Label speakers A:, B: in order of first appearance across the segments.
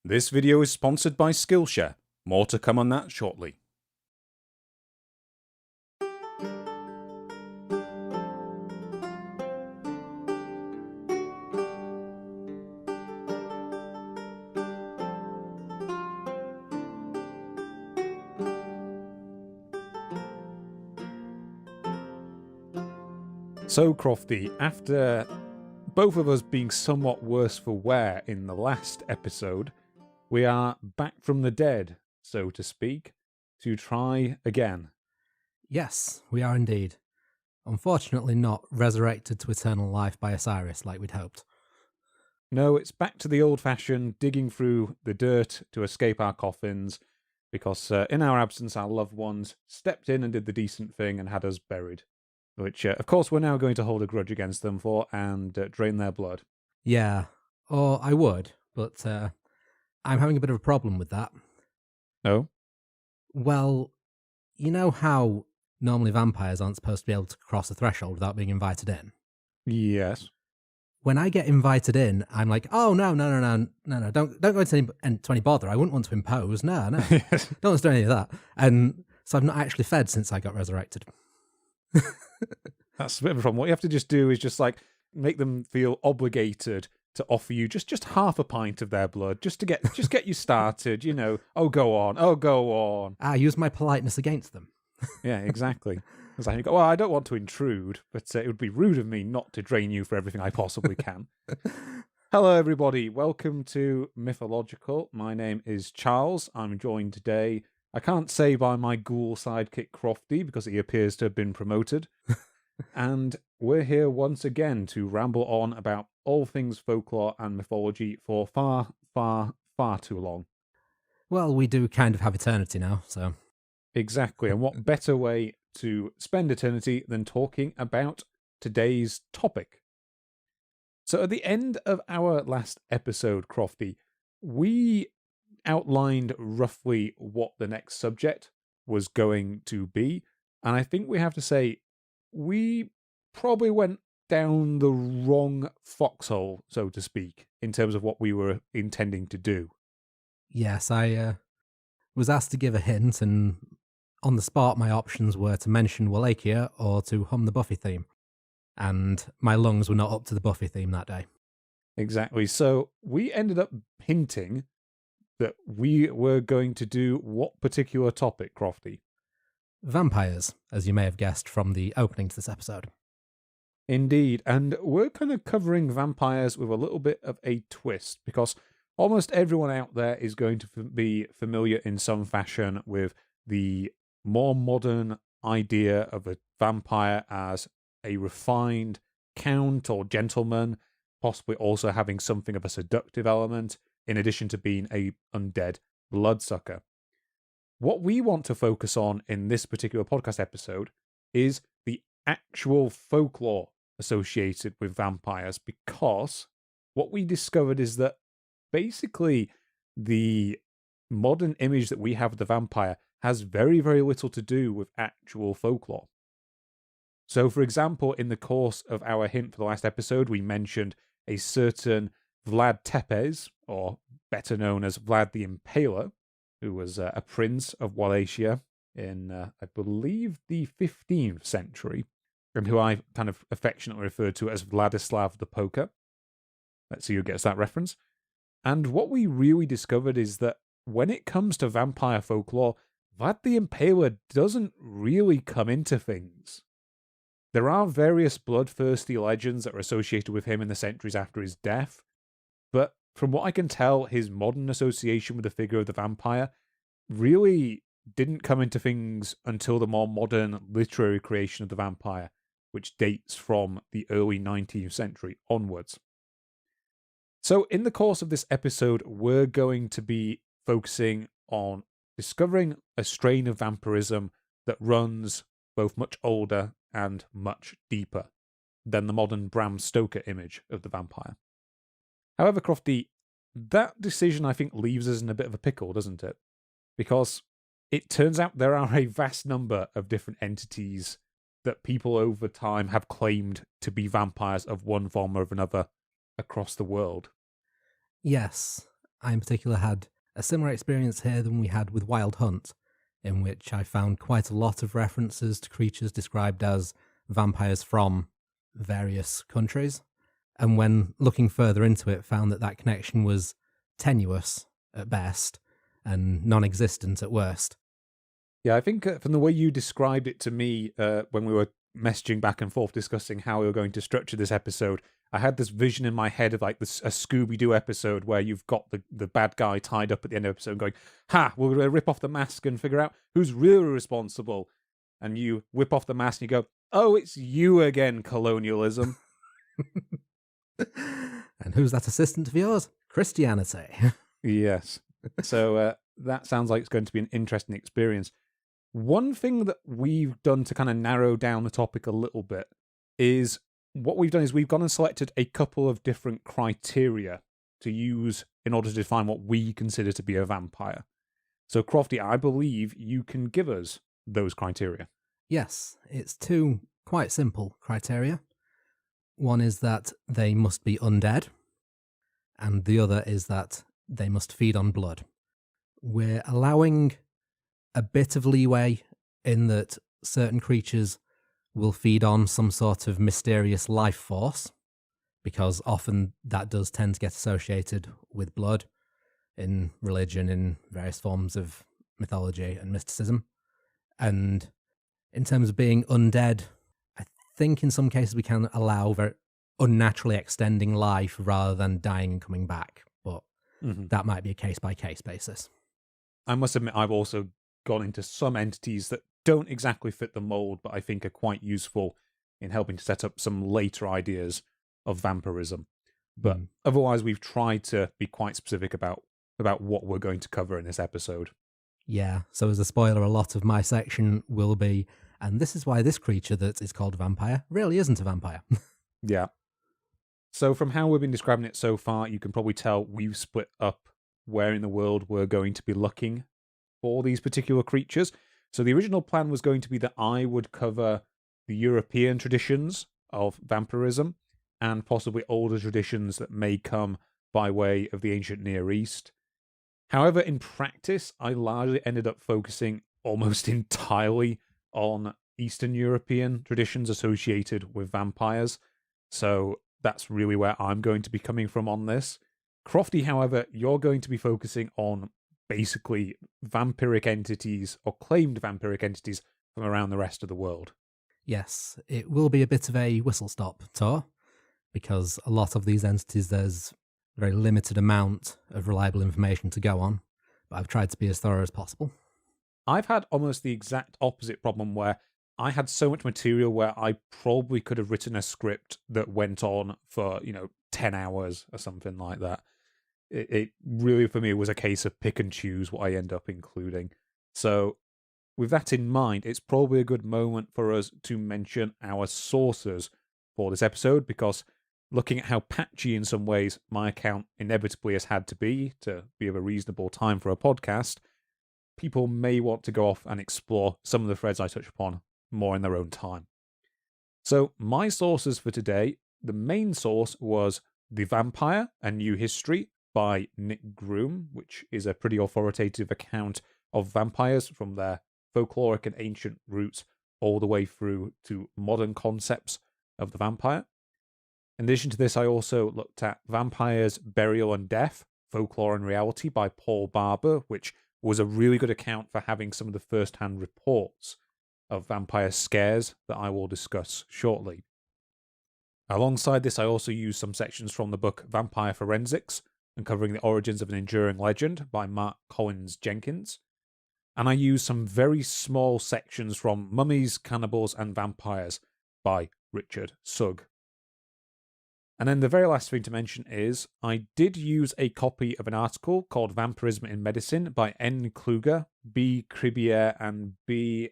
A: This video is sponsored by Skillshare. More to come on that shortly. So, Crofty, after both of us being somewhat worse for wear in the last episode, we are back from the dead, so to speak, to try again.
B: Yes, we are indeed. Unfortunately not resurrected to eternal life by Osiris like we'd hoped.
A: No, it's back to the old-fashioned digging through the dirt to escape our coffins, because in our absence our loved ones stepped in and did the decent thing and had us buried. Which, of course, we're now going to hold a grudge against them for and drain their blood.
B: Yeah, or I would, but I'm having a bit of a problem with that.
A: No?
B: Well, you know how normally vampires aren't supposed to be able to cross a threshold without being invited in?
A: Yes.
B: When I get invited in, I'm like, oh, no, don't go into any bother. I wouldn't want to impose. No. Don't want to do any of that. And so I've not actually fed since I got resurrected.
A: That's a bit of a problem. What you have to just do is just like make them feel obligated to offer you just half a pint of their blood, just to get you started. You know, oh go on.
B: I use my politeness against them.
A: Yeah, exactly. It's like, well, I don't want to intrude, but it would be rude of me not to drain you for everything I possibly can. Hello, everybody. Welcome to Mythillogical. My name is Charles. I'm joined today, I can't say by my ghoul sidekick Crofty, because he appears to have been promoted. And we're here once again to ramble on about all things folklore and mythology for far, far, far too long.
B: Well, we do kind of have eternity now, so...
A: Exactly, and what better way to spend eternity than talking about today's topic? So at the end of our last episode, Crofty, we outlined roughly what the next subject was going to be, and I think we have to say we probably went down the wrong foxhole, so to speak, in terms of what we were intending to do.
B: Yes, I was asked to give a hint, and on the spot my options were to mention Wallachia or to hum the Buffy theme. And my lungs were not up to the Buffy theme that day.
A: Exactly. So we ended up hinting that we were going to do what particular topic, Crofty?
B: Vampires, as you may have guessed from the opening to this episode.
A: Indeed, and we're kind of covering vampires with a little bit of a twist, because almost everyone out there is going to be familiar in some fashion with the more modern idea of a vampire as a refined count or gentleman, possibly also having something of a seductive element, in addition to being a undead bloodsucker. What we want to focus on in this particular podcast episode is the actual folklore associated with vampires, because what we discovered is that basically the modern image that we have of the vampire has very, very little to do with actual folklore. So, for example, in the course of our hint for the last episode, we mentioned a certain Vlad Tepes, or better known as Vlad the Impaler, who was a prince of Wallachia in, I believe, the 15th century, and who I kind of affectionately referred to as Vladislav the Poker. Let's see who gets that reference. And what we really discovered is that when it comes to vampire folklore, Vlad the Impaler doesn't really come into things. There are various bloodthirsty legends that are associated with him in the centuries after his death, but from what I can tell, his modern association with the figure of the vampire really didn't come into things until the more modern literary creation of the vampire, which dates from the early 19th century onwards. So in the course of this episode, we're going to be focusing on discovering a strain of vampirism that runs both much older and much deeper than the modern Bram Stoker image of the vampire. However, Crofty, that decision I think leaves us in a bit of a pickle, doesn't it? Because it turns out there are a vast number of different entities that people over time have claimed to be vampires of one form or another across the world.
B: Yes, I in particular had a similar experience here than we had with Wild Hunt, in which I found quite a lot of references to creatures described as vampires from various countries. And when looking further into it, found that that connection was tenuous at best and non-existent at worst.
A: Yeah, I think from the way you described it to me when we were messaging back and forth discussing how we were going to structure this episode, I had this vision in my head of like this a Scooby-Doo episode where you've got the bad guy tied up at the end of the episode going, ha, we're going to rip off the mask and figure out who's really responsible. And you whip off the mask and you go, oh, it's you again, colonialism.
B: And who's that assistant of yours? Christianity.
A: Yes. So that sounds like it's going to be an interesting experience. One thing that we've done to kind of narrow down the topic a little bit is what we've done is we've gone and selected a couple of different criteria to use in order to define what we consider to be a vampire. So, Crofty, I believe you can give us those criteria.
B: Yes, it's two quite simple criteria. One is that they must be undead, and the other is that they must feed on blood. We're allowing a bit of leeway in that certain creatures will feed on some sort of mysterious life force, because often that does tend to get associated with blood in religion, in various forms of mythology and mysticism. And in terms of being undead, I think in some cases we can allow very unnaturally extending life rather than dying and coming back, but that might be a case-by-case basis.
A: I must admit, I've also gone into some entities that don't exactly fit the mold, but I think are quite useful in helping to set up some later ideas of vampirism. But otherwise, we've tried to be quite specific about what we're going to cover in this episode.
B: Yeah, so as a spoiler, a lot of my section will be, and this is why this creature that is called a vampire really isn't a vampire.
A: Yeah. So from how we've been describing it so far, you can probably tell we've split up where in the world we're going to be looking for these particular creatures. So the original plan was going to be that I would cover the European traditions of vampirism and possibly older traditions that may come by way of the ancient Near East. However, in practice, I largely ended up focusing almost entirely on Eastern European traditions associated with vampires. So that's really where I'm going to be coming from on this. Crofty, however, you're going to be focusing on basically vampiric entities or claimed vampiric entities from around the rest of the world.
B: Yes, it will be a bit of a whistle-stop tour, because a lot of these entities, there's a very limited amount of reliable information to go on, but I've tried to be as thorough as possible.
A: I've had almost the exact opposite problem where I had so much material where I probably could have written a script that went on for, 10 hours or something like that. It really, for me, was a case of pick and choose what I end up including. So with that in mind, it's probably a good moment for us to mention our sources for this episode, because looking at how patchy in some ways my account inevitably has had to be of a reasonable time for a podcast, people may want to go off and explore some of the threads I touch upon more in their own time. So my sources for today, the main source was The Vampire, A New History by Nick Groom, which is a pretty authoritative account of vampires from their folkloric and ancient roots all the way through to modern concepts of the vampire. In addition to this, I also looked at Vampires, Burial and Death, Folklore and Reality by Paul Barber, which was a really good account for having some of the first-hand reports of vampire scares that I will discuss shortly. Alongside this, I also used some sections from the book Vampire Forensics, uncovering the origins of an enduring legend by Mark Collins Jenkins. And I used some very small sections from Mummies, Cannibals and Vampires by Richard Sugg. And then the very last thing to mention is I did use a copy of an article called Vampirism in Medicine by N. Kluger, B. Cribier, and B.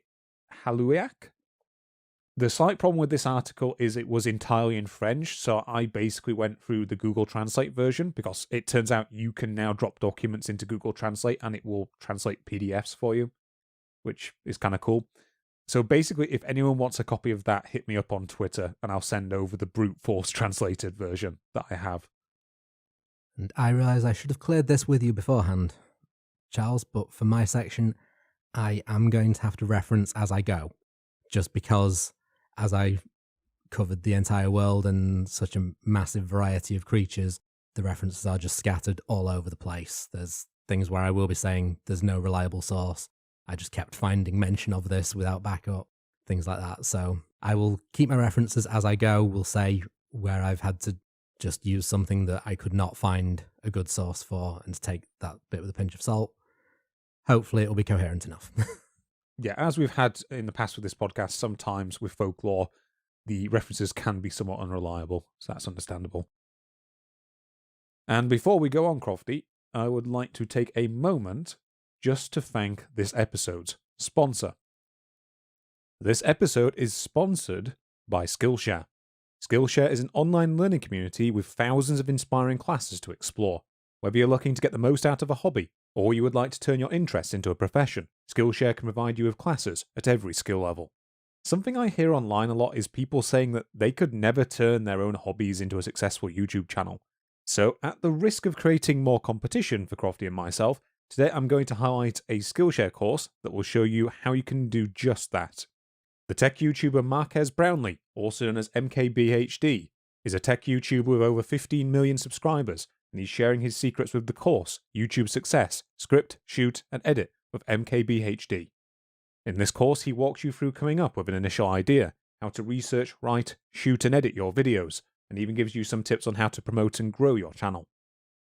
A: Haluiak. The slight problem with this article is it was entirely in French, so I basically went through the Google Translate version, because it turns out you can now drop documents into Google Translate and it will translate PDFs for you, which is kind of cool. So basically, if anyone wants a copy of that, hit me up on Twitter and I'll send over the brute force translated version that I have.
B: And I realise I should have cleared this with you beforehand, Charles, but for my section, I am going to have to reference as I go, just because as I covered the entire world and such a massive variety of creatures, the references are just scattered all over the place. There's things where I will be saying there's no reliable source. I just kept finding mention of this without backup, things like that. So I will keep my references as I go. We'll say where I've had to just use something that I could not find a good source for and to take that bit with a pinch of salt. Hopefully it'll be coherent enough.
A: Yeah, as we've had in the past with this podcast, sometimes with folklore, the references can be somewhat unreliable, so that's understandable. And before we go on, Crofty, I would like to take a moment just to thank this episode's sponsor. This episode is sponsored by Skillshare. Skillshare is an online learning community with thousands of inspiring classes to explore. Whether you're looking to get the most out of a hobby, or you would like to turn your interests into a profession, Skillshare can provide you with classes at every skill level. Something I hear online a lot is people saying that they could never turn their own hobbies into a successful YouTube channel. So, at the risk of creating more competition for Crofty and myself, today I'm going to highlight a Skillshare course that will show you how you can do just that. The tech YouTuber Marques Brownlee, also known as MKBHD, is a tech YouTuber with over 15 million subscribers, and he's sharing his secrets with the course YouTube Success, Script, Shoot, and Edit with MKBHD. In this course, he walks you through coming up with an initial idea, how to research, write, shoot, and edit your videos, and even gives you some tips on how to promote and grow your channel.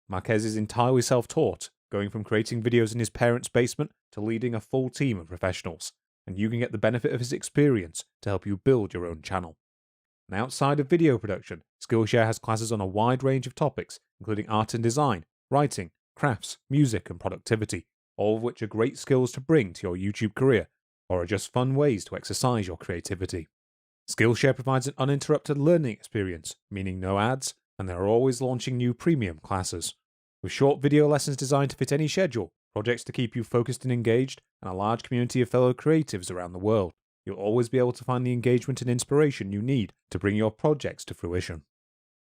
A: Marques is entirely self-taught, going from creating videos in his parents' basement to leading a full team of professionals, and you can get the benefit of his experience to help you build your own channel. And outside of video production, Skillshare has classes on a wide range of topics, including art and design, writing, crafts, music, and productivity, all of which are great skills to bring to your YouTube career, or are just fun ways to exercise your creativity. Skillshare provides an uninterrupted learning experience, meaning no ads, and they are always launching new premium classes. With short video lessons designed to fit any schedule, projects to keep you focused and engaged, and a large community of fellow creatives around the world, you'll always be able to find the engagement and inspiration you need to bring your projects to fruition.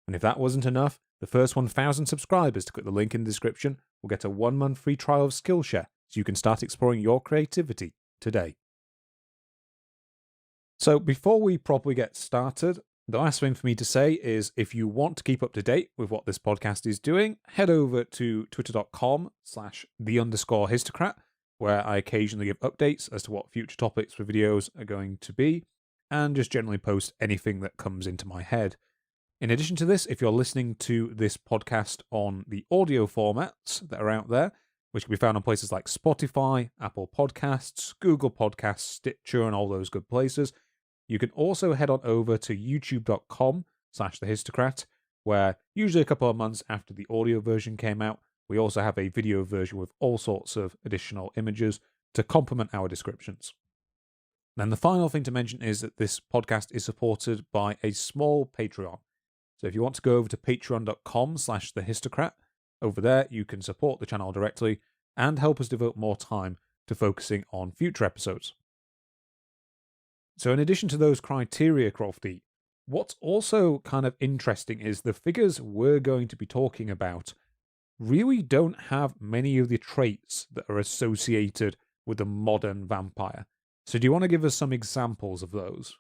A: And if that wasn't enough, the first 1,000 subscribers to click the link in the description will get a 1-month free trial of Skillshare so you can start exploring your creativity today. So before we properly get started, the last thing for me to say is if you want to keep up to date with what this podcast is doing, head over to twitter.com/the_histocrat, where I occasionally give updates as to what future topics for videos are going to be, and just generally post anything that comes into my head. In addition to this, if you're listening to this podcast on the audio formats that are out there, which can be found on places like Spotify, Apple Podcasts, Google Podcasts, Stitcher, and all those good places, you can also head on over to youtube.com/thehistocrat, where usually a couple of months after the audio version came out, we also have a video version with all sorts of additional images to complement our descriptions. Then the final thing to mention is that this podcast is supported by a small Patreon. So if you want to go over to patreon.com/thehistocrat, over there you can support the channel directly and help us devote more time to focusing on future episodes. So in addition to those criteria, Crofty, what's also kind of interesting is the figures we're going to be talking about really don't have many of the traits that are associated with a modern vampire. So do you want to give us some examples of those?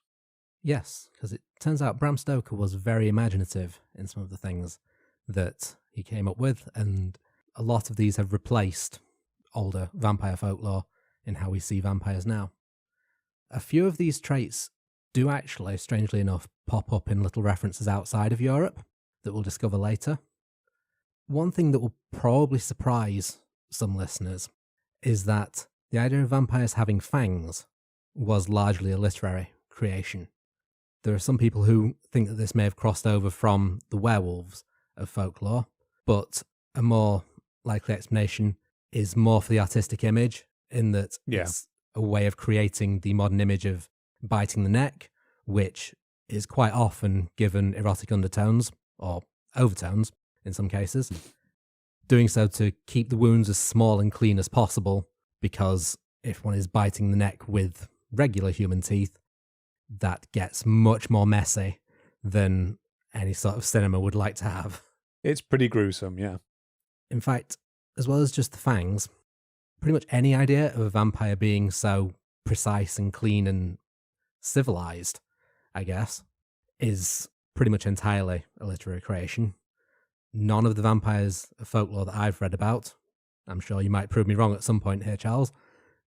B: Yes, because it turns out Bram Stoker was very imaginative in some of the things that he came up with, and a lot of these have replaced older vampire folklore in how we see vampires now. A few of these traits do actually, strangely enough, pop up in little references outside of Europe that we'll discover later. One thing that will probably surprise some listeners is that the idea of vampires having fangs was largely a literary creation. There are some people who think that this may have crossed over from the werewolves of folklore, but a more likely explanation is more for the artistic image, in that it's a way of creating the modern image of biting the neck, which is quite often given erotic undertones, or overtones in some cases. Doing so to keep the wounds as small and clean as possible, because if one is biting the neck with regular human teeth, that gets much more messy than any sort of cinema would like to have.
A: It's pretty gruesome, yeah.
B: In fact, as well as just the fangs, pretty much any idea of a vampire being so precise and clean and civilized, I guess, is pretty much entirely a literary creation. None of the vampires of folklore that I've read about, I'm sure you might prove me wrong at some point here, Charles,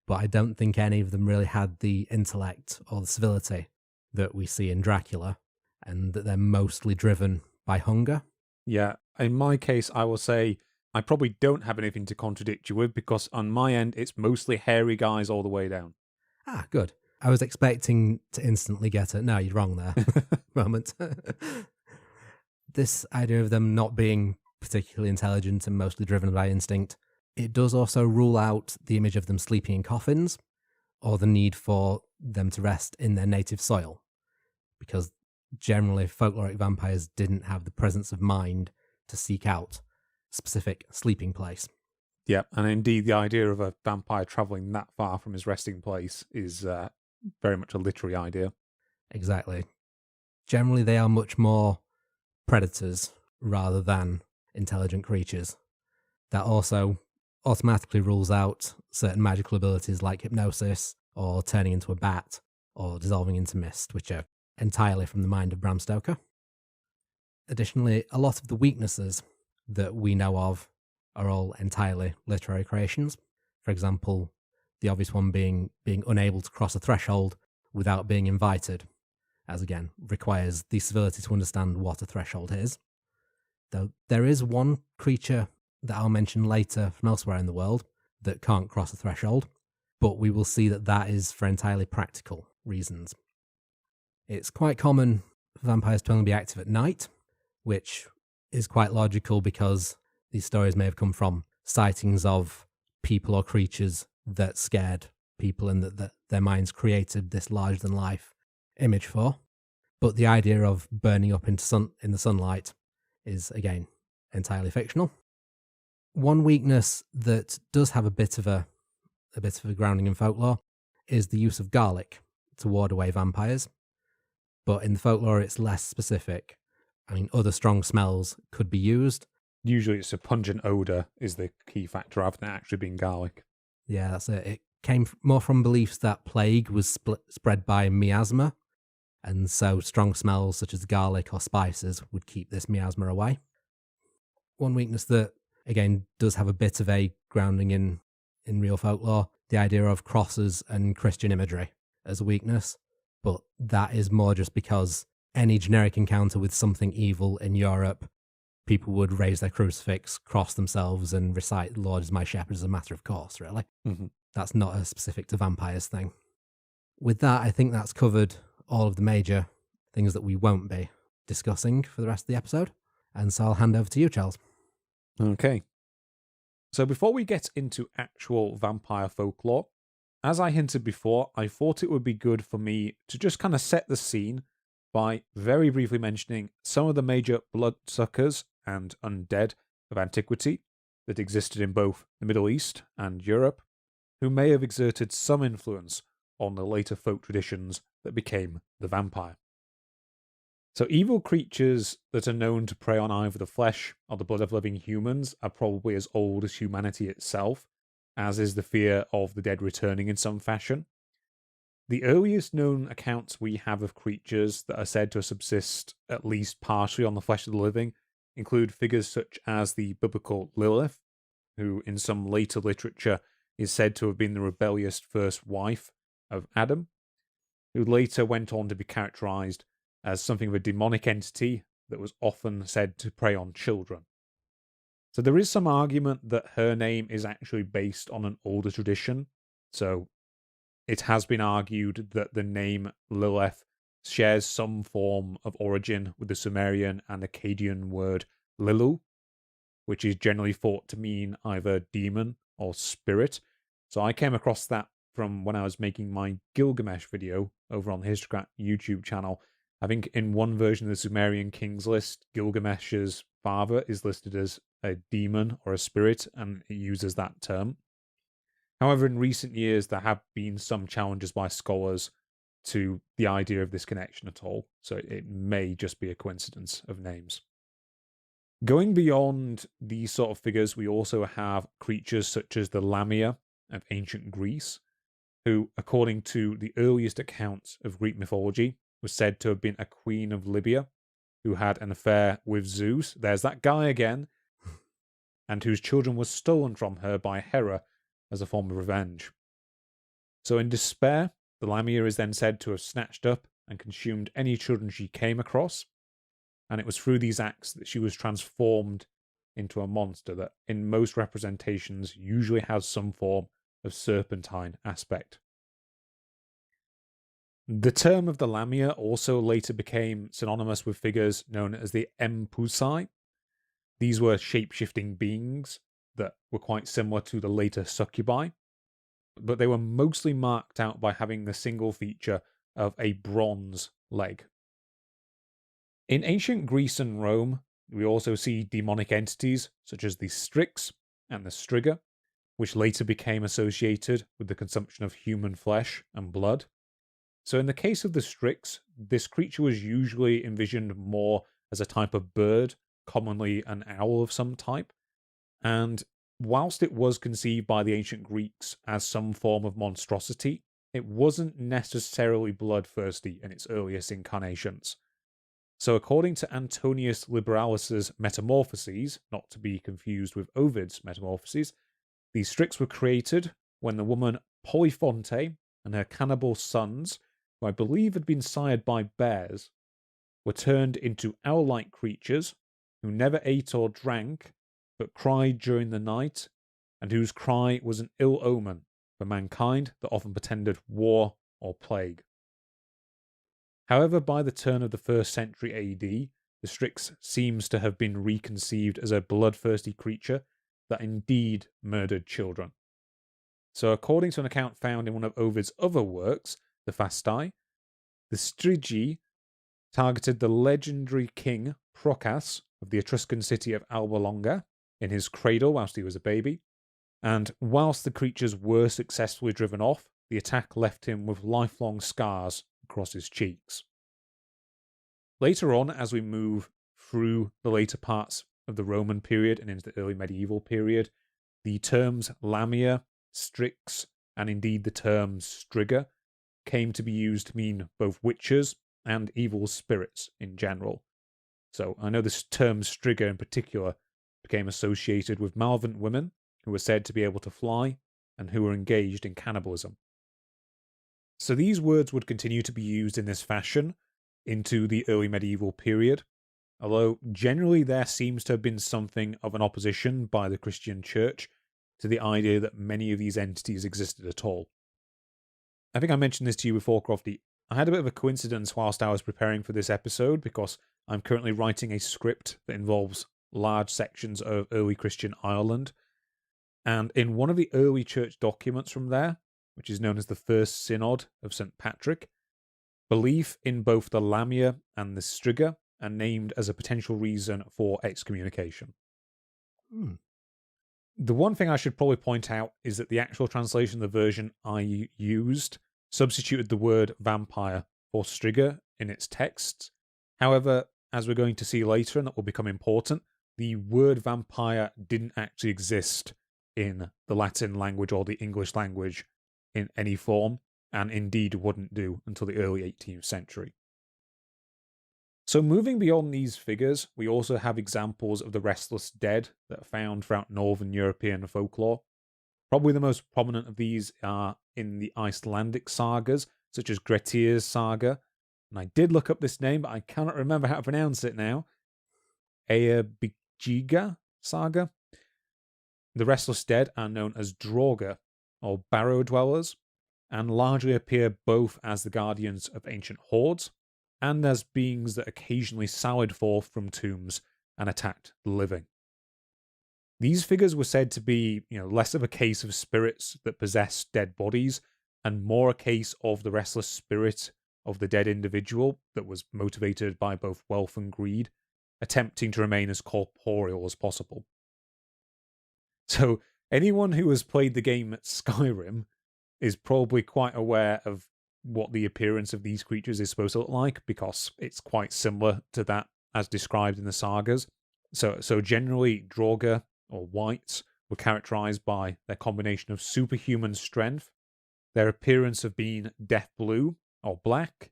B: but I don't think any of them really had the intellect or the civility that we see in Dracula, and that they're mostly driven by hunger.
A: Yeah, in my case, I will say I probably don't have anything to contradict you with because on my end, it's mostly hairy guys all the way down.
B: Ah, good. I was expecting to instantly get it. No, you're wrong there. Moment. This idea of them not being particularly intelligent and mostly driven by instinct, it does also rule out the image of them sleeping in coffins or the need for them to rest in their native soil, because generally folkloric vampires didn't have the presence of mind to seek out a specific sleeping place.
A: Yeah, and indeed, the idea of a vampire traveling that far from his resting place is very much a literary idea.
B: Exactly. Generally, they are much more predators rather than intelligent creatures. That also automatically rules out certain magical abilities like hypnosis or turning into a bat or dissolving into mist, which are entirely from the mind of Bram Stoker. Additionally, a lot of the weaknesses that we know of are all entirely literary creations. For example, the obvious one being unable to cross a threshold without being invited, as again, requires the civility to understand what a threshold is. Though there is one creature that I'll mention later from elsewhere in the world that can't cross a threshold, but we will see that that is for entirely practical reasons. It's quite common for vampires to only be active at night, which is quite logical because these stories may have come from sightings of people or creatures that scared people and that their minds created this larger-than-life image for. But the idea of burning up in the sunlight is, again, entirely fictional. One weakness that does have a bit of a grounding in folklore is the use of garlic to ward away vampires. But in the folklore, it's less specific. I mean, other strong smells could be used.
A: Usually it's a pungent odour is the key factor rather than actually being garlic.
B: Yeah, that's it. It came more from beliefs that plague was spread by miasma, and so strong smells such as garlic or spices would keep this miasma away. One weakness that, again, does have a bit of a grounding in real folklore, the idea of crosses and Christian imagery as a weakness, but that is more just because any generic encounter with something evil in Europe, people would raise their crucifix, cross themselves, and recite "The Lord is my shepherd" as a matter of course, really.
A: Mm-hmm.
B: That's not a specific to vampires thing. With that, I think that's covered all of the major things that we won't be discussing for the rest of the episode. And so I'll hand over to you, Charles.
A: Okay. So before we get into actual vampire folklore, as I hinted before, I thought it would be good for me to just kind of set the scene by very briefly mentioning some of the major bloodsuckers and undead of antiquity that existed in both the Middle East and Europe, who may have exerted some influence on the later folk traditions that became the vampire. So evil creatures that are known to prey on either the flesh or the blood of living humans are probably as old as humanity itself, as is the fear of the dead returning in some fashion. The earliest known accounts we have of creatures that are said to subsist at least partially on the flesh of the living include figures such as the biblical Lilith, who in some later literature is said to have been the rebellious first wife of Adam, who later went on to be characterized as something of a demonic entity that was often said to prey on children. So there is some argument that her name is actually based on an older tradition. So it has been argued that the name Lilith shares some form of origin with the Sumerian and Akkadian word Lilu, which is generally thought to mean either demon or spirit. So I came across that from when I was making my Gilgamesh video over on the Historycrat YouTube channel. I think in one version of the Sumerian Kings list, Gilgamesh's father is listed as a demon or a spirit, and it uses that term. However, in recent years, there have been some challenges by scholars to the idea of this connection at all, so it may just be a coincidence of names. Going beyond these sort of figures, we also have creatures such as the Lamia of ancient Greece, who, according to the earliest accounts of Greek mythology, was said to have been a queen of Libya who had an affair with Zeus. There's that guy again, and whose children were stolen from her by Hera as a form of revenge. So, in despair, the Lamia is then said to have snatched up and consumed any children she came across, and it was through these acts that she was transformed into a monster that, in most representations, usually has some form of serpentine aspect. The term of the Lamia also later became synonymous with figures known as the Empusai. These were shape-shifting beings that were quite similar to the later succubi, but they were mostly marked out by having the single feature of a bronze leg. In ancient Greece and Rome, we also see demonic entities such as the Strix and the Striga, which later became associated with the consumption of human flesh and blood. So in the case of the Strix, this creature was usually envisioned more as a type of bird, commonly an owl of some type. And whilst it was conceived by the ancient Greeks as some form of monstrosity, it wasn't necessarily bloodthirsty in its earliest incarnations. So according to Antonius Liberalis's Metamorphoses, not to be confused with Ovid's Metamorphoses, these Strix were created when the woman Polyphonte and her cannibal sons, who I believe had been sired by bears, were turned into owl-like creatures who never ate or drank, but cried during the night, and whose cry was an ill omen for mankind that often portended war or plague. However, by the turn of the 1st century AD, the Strix seems to have been reconceived as a bloodthirsty creature that indeed murdered children. So according to an account found in one of Ovid's other works, the Fasti, the Strigi targeted the legendary king Procas of the Etruscan city of Alba Longa in his cradle whilst he was a baby, and whilst the creatures were successfully driven off, the attack left him with lifelong scars across his cheeks. Later on, as we move through the later parts of the Roman period and into the early medieval period, the terms Lamia, Strix, and indeed the term Striga came to be used to mean both witches and evil spirits in general. So I know this term Striga in particular became associated with malevolent women who were said to be able to fly and who were engaged in cannibalism. So these words would continue to be used in this fashion into the early medieval period, although generally there seems to have been something of an opposition by the Christian Church to the idea that many of these entities existed at all. I think I mentioned this to you before, Crofty. I had a bit of a coincidence whilst I was preparing for this episode because I'm currently writing a script that involves large sections of early Christian Ireland. And in one of the early church documents from there, which is known as the First Synod of St. Patrick, belief in both the Lamia and the Striga are named as a potential reason for excommunication. The one thing I should probably point out is that the actual translation of the version I used substituted the word vampire for Striga in its texts. However, as we're going to see later, and that will become important, the word vampire didn't actually exist in the Latin language or the English language in any form, and indeed wouldn't do until the early 18th century. So moving beyond these figures, we also have examples of the restless dead that are found throughout Northern European folklore. Probably the most prominent of these are in the Icelandic sagas, such as Grettir's saga. And I did look up this name, but I cannot remember how to pronounce it now. Eyjabyggiga saga. The restless dead are known as Draugr, or barrow dwellers, and largely appear both as the guardians of ancient hoards and as beings that occasionally sallied forth from tombs and attacked the living. These figures were said to be, less of a case of spirits that possess dead bodies and more a case of the restless spirit of the dead individual that was motivated by both wealth and greed, attempting to remain as corporeal as possible. So anyone who has played the game Skyrim is probably quite aware of what the appearance of these creatures is supposed to look like, because it's quite similar to that as described in the sagas. So generally, Draugr or whites were characterized by their combination of superhuman strength, their appearance of being death blue or black,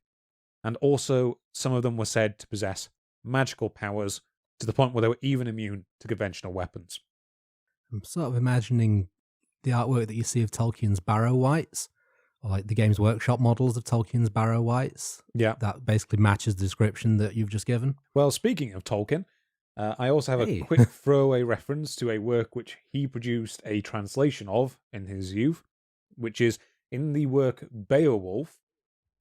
A: and also some of them were said to possess magical powers to the point where they were even immune to conventional weapons.
B: I'm sort of imagining the artwork that you see of Tolkien's Barrow Wights, or like the Games Workshop models of Tolkien's Barrow Wights.
A: Yeah.
B: That basically matches the description that you've just given.
A: Well, speaking of Tolkien, I also have a
B: Hey.
A: quick throwaway reference to a work which he produced a translation of in his youth, which is in the work Beowulf.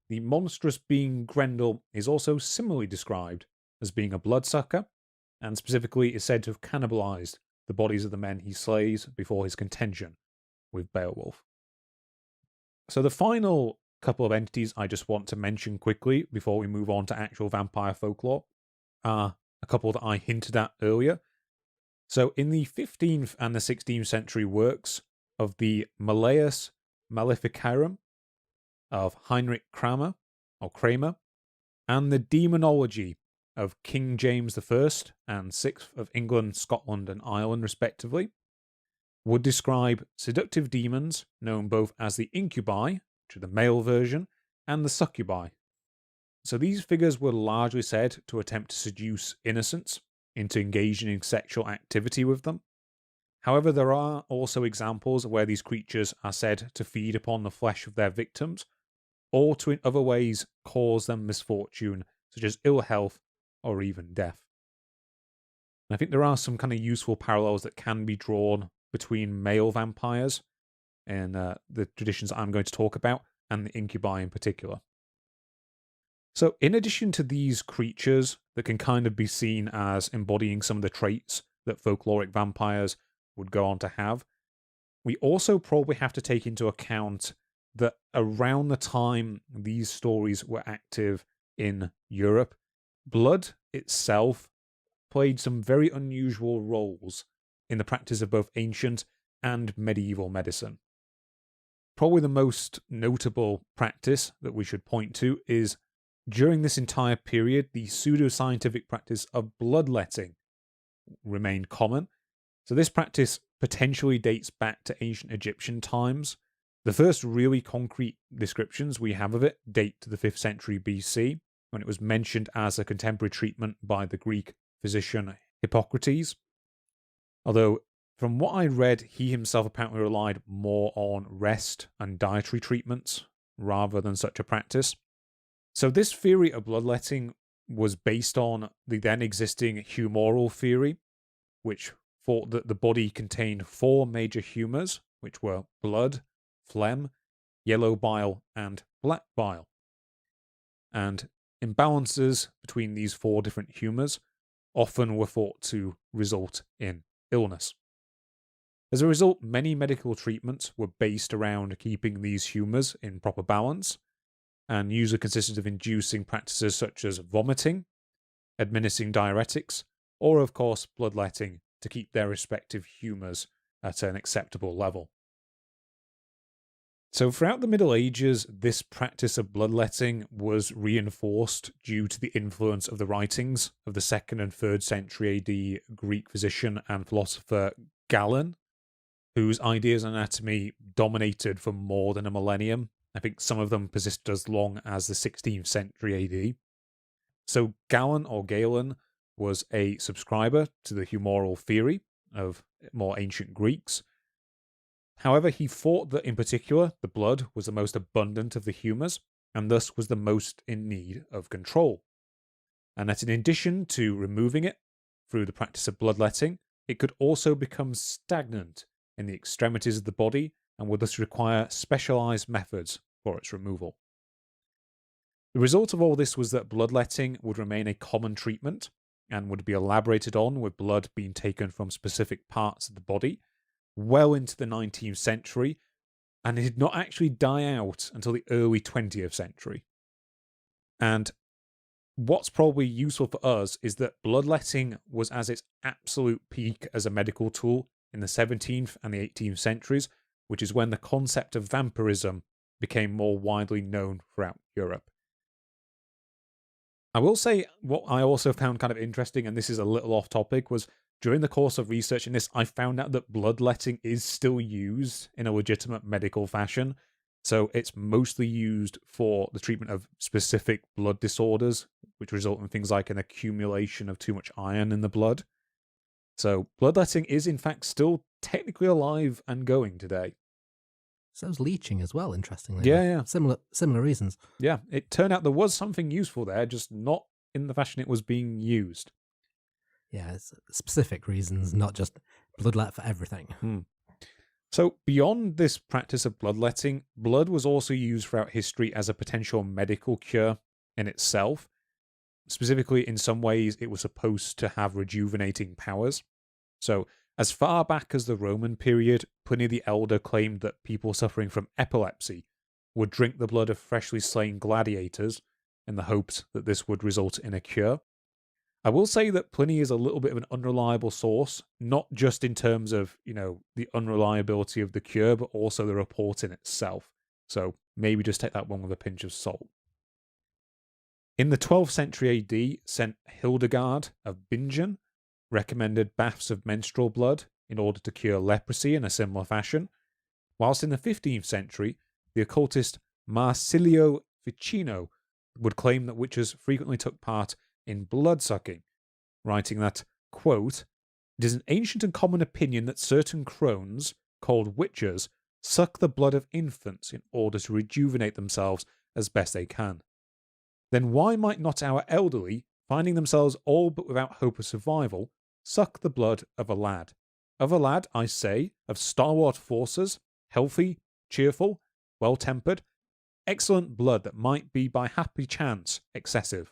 A: The monstrous being Grendel is also similarly described as being a bloodsucker, and specifically is said to have cannibalized the bodies of the men he slays before his contention with Beowulf. So the final couple of entities I just want to mention quickly before we move on to actual vampire folklore are a couple that I hinted at earlier. So in the 15th and the 16th century works of the Malleus Maleficarum of Heinrich Kramer, and the Demonology of King James I and 6th of England, Scotland, and Ireland, respectively, would describe seductive demons known both as the incubi, which are the male version, and the succubi. So these figures were largely said to attempt to seduce innocents into engaging in sexual activity with them. However, there are also examples where these creatures are said to feed upon the flesh of their victims, or to in other ways cause them misfortune, such as ill health or even death. And I think there are some kind of useful parallels that can be drawn between male vampires and the traditions I'm going to talk about, and the incubi in particular. So, in addition to these creatures that can kind of be seen as embodying some of the traits that folkloric vampires would go on to have, we also probably have to take into account that around the time these stories were active in Europe, blood itself played some very unusual roles in the practice of both ancient and medieval medicine. Probably the most notable practice that we should point to is during this entire period, the pseudoscientific practice of bloodletting remained common. So this practice potentially dates back to ancient Egyptian times. The first really concrete descriptions we have of it date to the 5th century BC, when it was mentioned as a contemporary treatment by the Greek physician Hippocrates. Although, from what I read, he himself apparently relied more on rest and dietary treatments rather than such a practice. So this theory of bloodletting was based on the then existing humoral theory, which thought that the body contained 4 major humors, which were blood, phlegm, yellow bile, and black bile. And imbalances between these 4 different humors often were thought to result in illness. As a result, many medical treatments were based around keeping these humors in proper balance, and usually consisted of inducing practices such as vomiting, administering diuretics, or of course bloodletting to keep their respective humors at an acceptable level. So throughout the Middle Ages, this practice of bloodletting was reinforced due to the influence of the writings of the 2nd and 3rd century AD Greek physician and philosopher Galen, whose ideas on anatomy dominated for more than a millennium. I think some of them persisted as long as the 16th century AD. So Galen was a subscriber to the humoral theory of more ancient Greeks. However, he thought that in particular the blood was the most abundant of the humors, and thus was the most in need of control. And that in addition to removing it through the practice of bloodletting, it could also become stagnant in the extremities of the body and would thus require specialized methods for its removal. The result of all this was that bloodletting would remain a common treatment and would be elaborated on with blood being taken from specific parts of the body well into the 19th century, and it did not actually die out until the early 20th century. And what's probably useful for us is that bloodletting was at its absolute peak as a medical tool in the 17th and the 18th centuries, which is when the concept of vampirism became more widely known throughout Europe. I will say what I also found kind of interesting, and this is a little off topic, was during the course of researching this, I found out that bloodletting is still used in a legitimate medical fashion. So it's mostly used for the treatment of specific blood disorders, which result in things like an accumulation of too much iron in the blood. So bloodletting is in fact still technically alive and going today.
B: So's leeching as well, interestingly
A: Yeah,
B: enough. Similar reasons.
A: Yeah, it turned out there was something useful there, just not in the fashion it was being used.
B: Yeah, it's specific reasons, not just bloodlet for everything.
A: So beyond this practice of bloodletting, blood was also used throughout history as a potential medical cure in itself. Specifically, in some ways, it was supposed to have rejuvenating powers. So, as far back as the Roman period, Pliny the Elder claimed that people suffering from epilepsy would drink the blood of freshly slain gladiators in the hopes that this would result in a cure. I will say that Pliny is a little bit of an unreliable source, not just in terms of, the unreliability of the cure, but also the report in itself. So maybe just take that one with a pinch of salt. In the 12th century AD, St. Hildegard of Bingen recommended baths of menstrual blood in order to cure leprosy in a similar fashion, whilst in the 15th century, the occultist Marsilio Ficino would claim that witches frequently took part in blood-sucking, writing that, quote, "It is an ancient and common opinion that certain crones, called witches, suck the blood of infants in order to rejuvenate themselves as best they can. Then why might not our elderly, finding themselves all but without hope of survival, suck the blood of a lad? Of a lad, I say, of stalwart forces, healthy, cheerful, well-tempered, excellent blood that might be by happy chance excessive.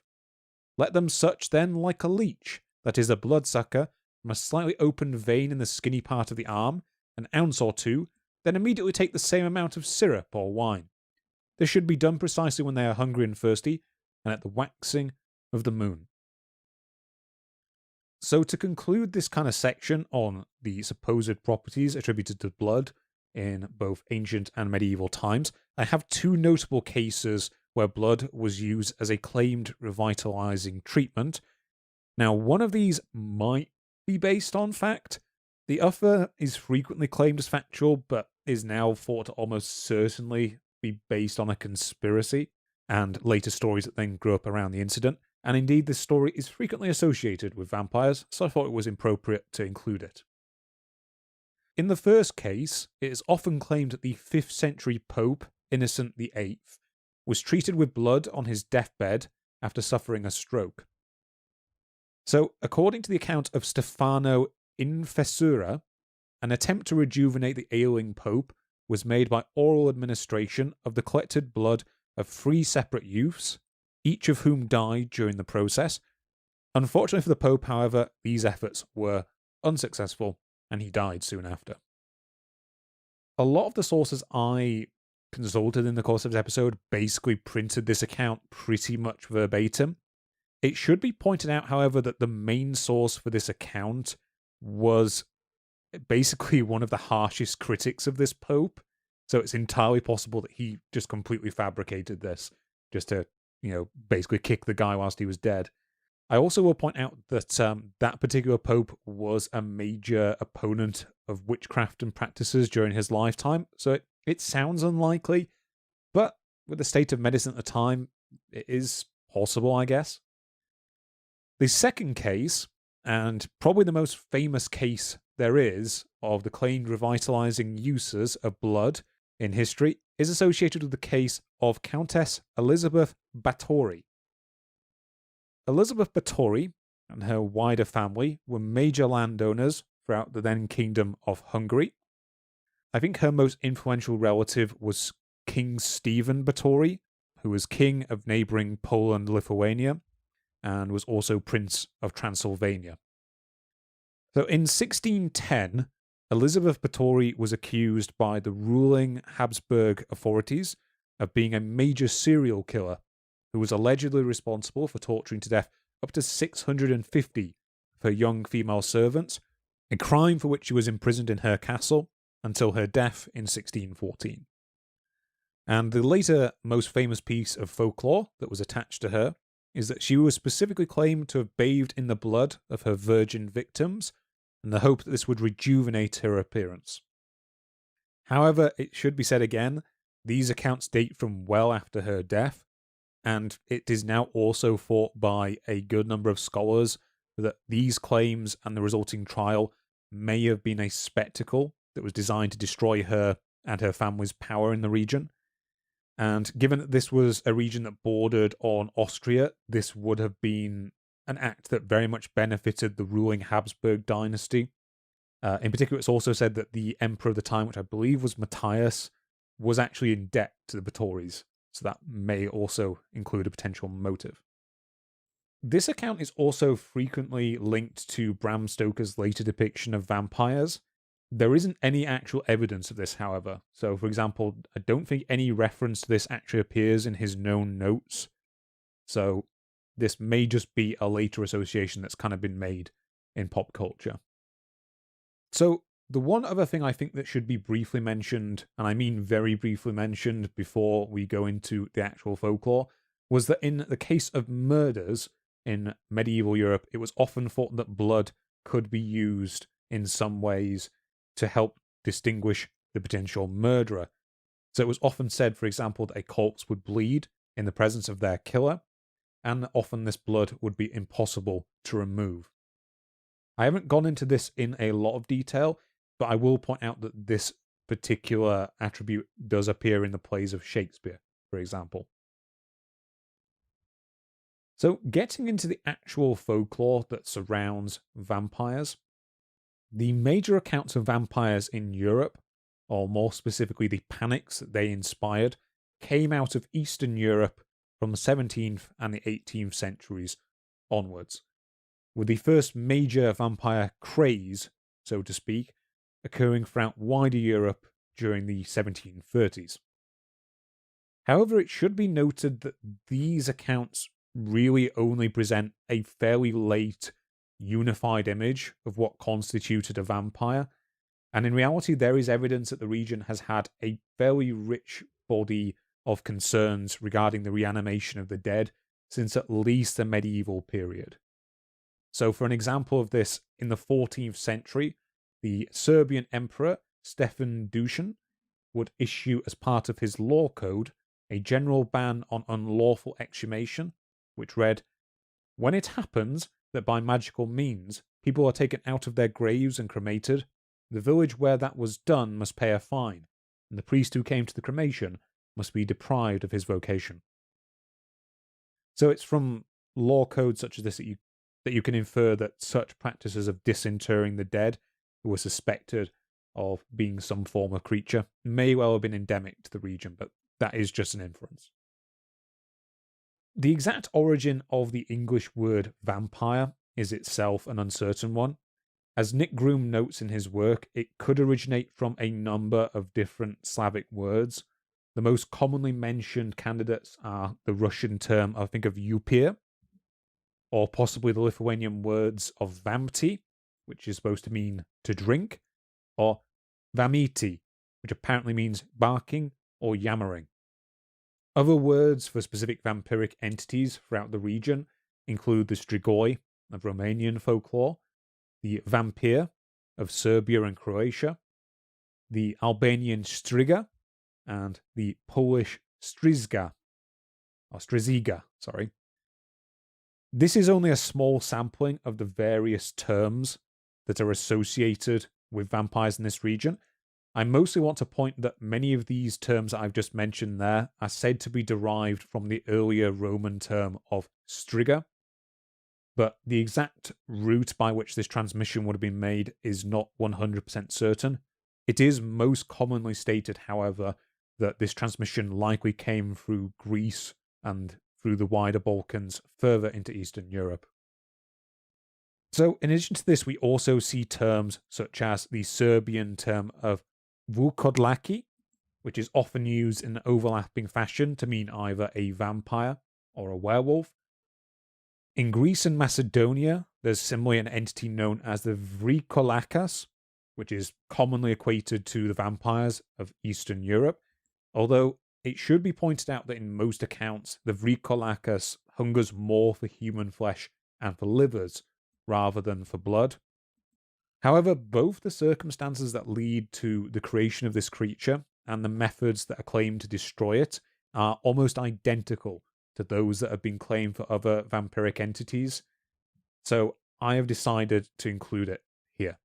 A: Let them such then like a leech, that is a bloodsucker, from a slightly opened vein in the skinny part of the arm, an ounce or two, then immediately take the same amount of syrup or wine. This should be done precisely when they are hungry and thirsty, and at the waxing of the moon." So to conclude this kind of section on the supposed properties attributed to blood in both ancient and medieval times, I have two notable cases where blood was used as a claimed revitalizing treatment. Now, one of these might be based on fact. The other is frequently claimed as factual, but is now thought to almost certainly be based on a conspiracy and later stories that then grew up around the incident. And indeed, this story is frequently associated with vampires, so I thought it was appropriate to include it. In the first case, it is often claimed that the 5th century Pope, Innocent VIII, was treated with blood on his deathbed after suffering a stroke. So, according to the account of Stefano Infessura, an attempt to rejuvenate the ailing Pope was made by oral administration of the collected blood of 3 separate youths, each of whom died during the process. Unfortunately for the Pope, however, these efforts were unsuccessful, and he died soon after. A lot of the sources I consulted in the course of this episode basically printed this account pretty much verbatim. It should be pointed out, however, that the main source for this account was basically one of the harshest critics of this Pope, so it's entirely possible that he just completely fabricated this just to, basically kick the guy whilst he was dead. I also will point out that that particular Pope was a major opponent of witchcraft and practices during his lifetime, so it sounds unlikely, but with the state of medicine at the time, it is possible, I guess. The second case, and probably the most famous case there is of the claimed revitalizing uses of blood in history, is associated with the case of Countess Elizabeth Báthory. Elizabeth Báthory and her wider family were major landowners throughout the then Kingdom of Hungary. I think her most influential relative was King Stephen Báthory, who was king of neighbouring Poland-Lithuania, and was also Prince of Transylvania. So in 1610, Elizabeth Báthory was accused by the ruling Habsburg authorities of being a major serial killer who was allegedly responsible for torturing to death up to 650 of her young female servants, a crime for which she was imprisoned in her castle until her death in 1614. And the later most famous piece of folklore that was attached to her is that she was specifically claimed to have bathed in the blood of her virgin victims, in the hope that this would rejuvenate her appearance. However, it should be said again, these accounts date from well after her death, and it is now also thought by a good number of scholars that these claims and the resulting trial may have been a spectacle that was designed to destroy her and her family's power in the region. And given that this was a region that bordered on Austria, this would have been an act that very much benefited the ruling Habsburg dynasty. In particular, it's also said that the emperor of the time, which I believe was Matthias, was actually in debt to the Batoris, so that may also include a potential motive. This account is also frequently linked to Bram Stoker's later depiction of vampires. There isn't any actual evidence of this, however. So, for example, I don't think any reference to this actually appears in his known notes. So, this may just be a later association that's kind of been made in pop culture. So, the one other thing I think that should be briefly mentioned, and I mean very briefly mentioned before we go into the actual folklore, was that in the case of murders in medieval Europe, it was often thought that blood could be used in some ways to help distinguish the potential murderer. So it was often said, for example, that a corpse would bleed in the presence of their killer, and often this blood would be impossible to remove. I haven't gone into this in a lot of detail, but I will point out that this particular attribute does appear in the plays of Shakespeare, for example. So, getting into the actual folklore that surrounds vampires, the major accounts of vampires in Europe, or more specifically the panics that they inspired, came out of Eastern Europe from the 17th and the 18th centuries onwards, with the first major vampire craze, so to speak, occurring throughout wider Europe during the 1730s. However, it should be noted that these accounts really only present a fairly late, unified image of what constituted a vampire, and in reality there is evidence that the region has had a fairly rich body of concerns regarding the reanimation of the dead since at least the medieval period. So for an example of this, in the 14th century, the Serbian emperor Stefan Dušan would issue as part of his law code a general ban on unlawful exhumation, which read, "When it happens that by magical means people are taken out of their graves and cremated, the village where that was done must pay a fine, and the priest who came to the cremation must be deprived of his vocation." So it's from law codes such as this that you can infer that such practices of disinterring the dead who were suspected of being some form of creature may well have been endemic to the region, but that is just an inference. The exact origin of the English word vampire is itself an uncertain one. As Nick Groom notes in his work, it could originate from a number of different Slavic words. The most commonly mentioned candidates are the Russian term, I think, of upir, or possibly the Lithuanian words of vamti, which is supposed to mean to drink, or vamiti, which apparently means barking or yammering. Other words for specific vampiric entities throughout the region include the strigoi of Romanian folklore, the vampir of Serbia and Croatia, the Albanian striga, and the Polish strizga, or striziga, sorry. This is only a small sampling of the various terms that are associated with vampires in this region. I mostly want to point that many of these terms that I've just mentioned there are said to be derived from the earlier Roman term of striga, but the exact route by which this transmission would have been made is not 100% certain. It is most commonly stated, however, that this transmission likely came through Greece and through the wider Balkans further into Eastern Europe. So, in addition to this, we also see terms such as the Serbian term of vukodlaki, which is often used in an overlapping fashion to mean either a vampire or a werewolf. In Greece and Macedonia, there's similarly an entity known as the vrikolakas, which is commonly equated to the vampires of Eastern Europe, although it should be pointed out that in most accounts, the vrikolakas hungers more for human flesh and for livers rather than for blood. However, both the circumstances that lead to the creation of this creature and the methods that are claimed to destroy it are almost identical to those that have been claimed for other vampiric entities. So I have decided to include it here.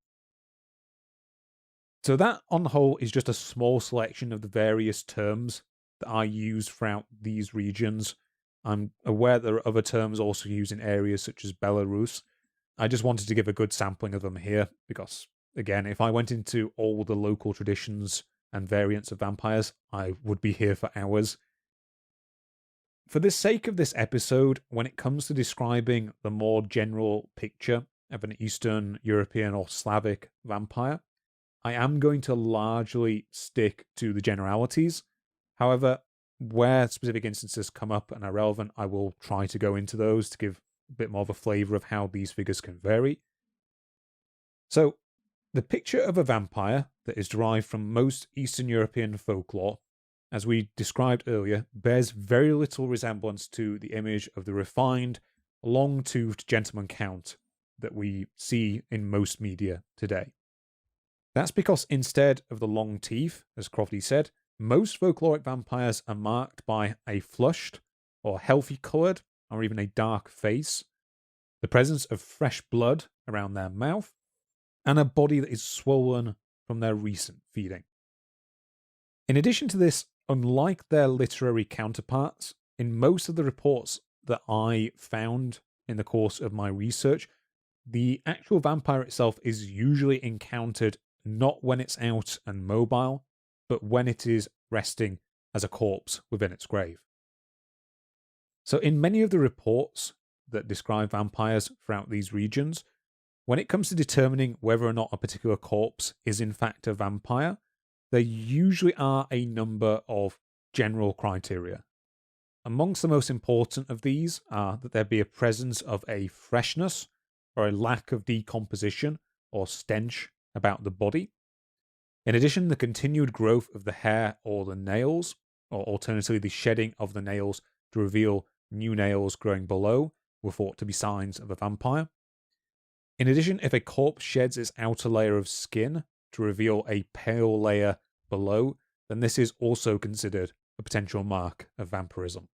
A: So that, on the whole, is just a small selection of the various terms that I use throughout these regions. I'm aware there are other terms also used in areas such as Belarus. I just wanted to give a good sampling of them here because, again, if I went into all the local traditions and variants of vampires, I would be here for hours. For the sake of this episode, when it comes to describing the more general picture of an Eastern European or Slavic vampire, I am going to largely stick to the generalities. However, where specific instances come up and are relevant, I will try to go into those to give a bit more of a flavour of how these figures can vary. So, the picture of a vampire that is derived from most Eastern European folklore, as we described earlier, bears very little resemblance to the image of the refined, long-toothed gentleman count that we see in most media today. That's because instead of the long teeth, as Crofty said, most folkloric vampires are marked by a flushed or healthy coloured or even a dark face, the presence of fresh blood around their mouth, and a body that is swollen from their recent feeding. In addition to this, unlike their literary counterparts, in most of the reports that I found in the course of my research, the actual vampire itself is usually encountered not when it's out and mobile, but when it is resting as a corpse within its grave. So in many of the reports that describe vampires throughout these regions, when it comes to determining whether or not a particular corpse is in fact a vampire, there usually are a number of general criteria. Amongst the most important of these are that there be a presence of a freshness or a lack of decomposition or stench about the body. In addition, the continued growth of the hair or the nails, or alternatively the shedding of the nails to reveal new nails growing below, were thought to be signs of a vampire. In addition, if a corpse sheds its outer layer of skin to reveal a pale layer below, then this is also considered a potential mark of vampirism.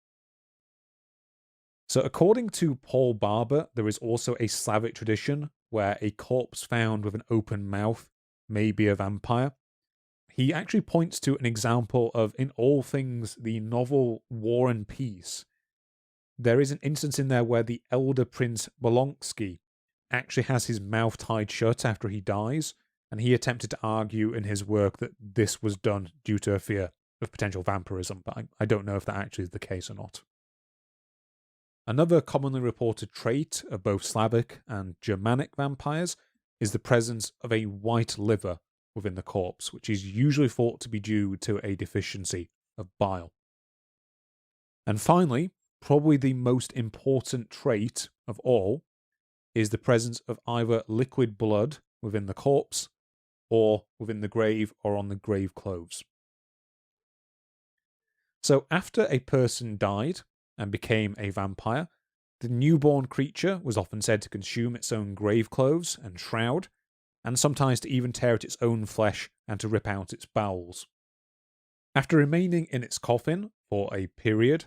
A: So according to Paul Barber, there is also a Slavic tradition where a corpse found with an open mouth may be a vampire. He actually points to an example of, in all things, the novel War and Peace. There is an instance in there where the elder Prince Bolonsky actually has his mouth tied shut after he dies, and he attempted to argue in his work that this was done due to a fear of potential vampirism, but I don't know if that actually is the case or not. Another commonly reported trait of both Slavic and Germanic vampires is the presence of a white liver within the corpse, which is usually thought to be due to a deficiency of bile. And finally, probably the most important trait of all is the presence of either liquid blood within the corpse or within the grave or on the grave clothes. So after a person died and became a vampire, the newborn creature was often said to consume its own grave clothes and shroud, and sometimes to even tear at its own flesh and to rip out its bowels. After remaining in its coffin for a period,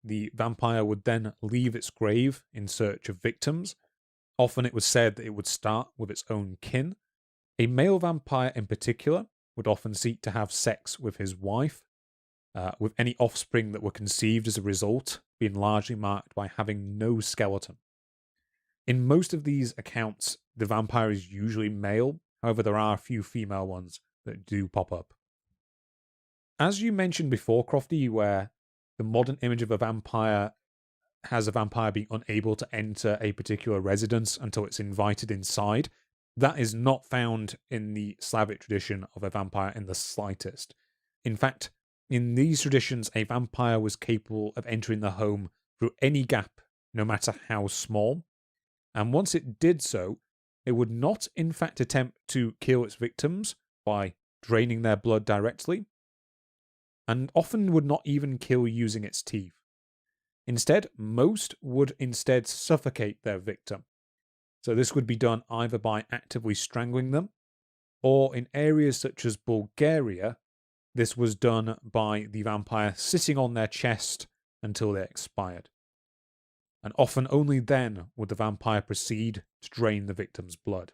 A: the vampire would then leave its grave in search of victims. Often it was said that it would start with its own kin. A male vampire in particular would often seek to have sex with his wife, with any offspring that were conceived as a result being largely marked by having no skeleton. In most of these accounts, the vampire is usually male, however there are a few female ones that do pop up. As you mentioned before, Crofty, where the modern image of a vampire has a vampire being unable to enter a particular residence until it's invited inside, that is not found in the Slavic tradition of a vampire in the slightest. In fact, in these traditions, a vampire was capable of entering the home through any gap, no matter how small. And once it did so, it would not in fact attempt to kill its victims by draining their blood directly, and often would not even kill using its teeth. Instead, most would instead suffocate their victim. So this would be done either by actively strangling them, or in areas such as Bulgaria, this was done by the vampire sitting on their chest until they expired. And often only then would the vampire proceed to drain the victim's blood.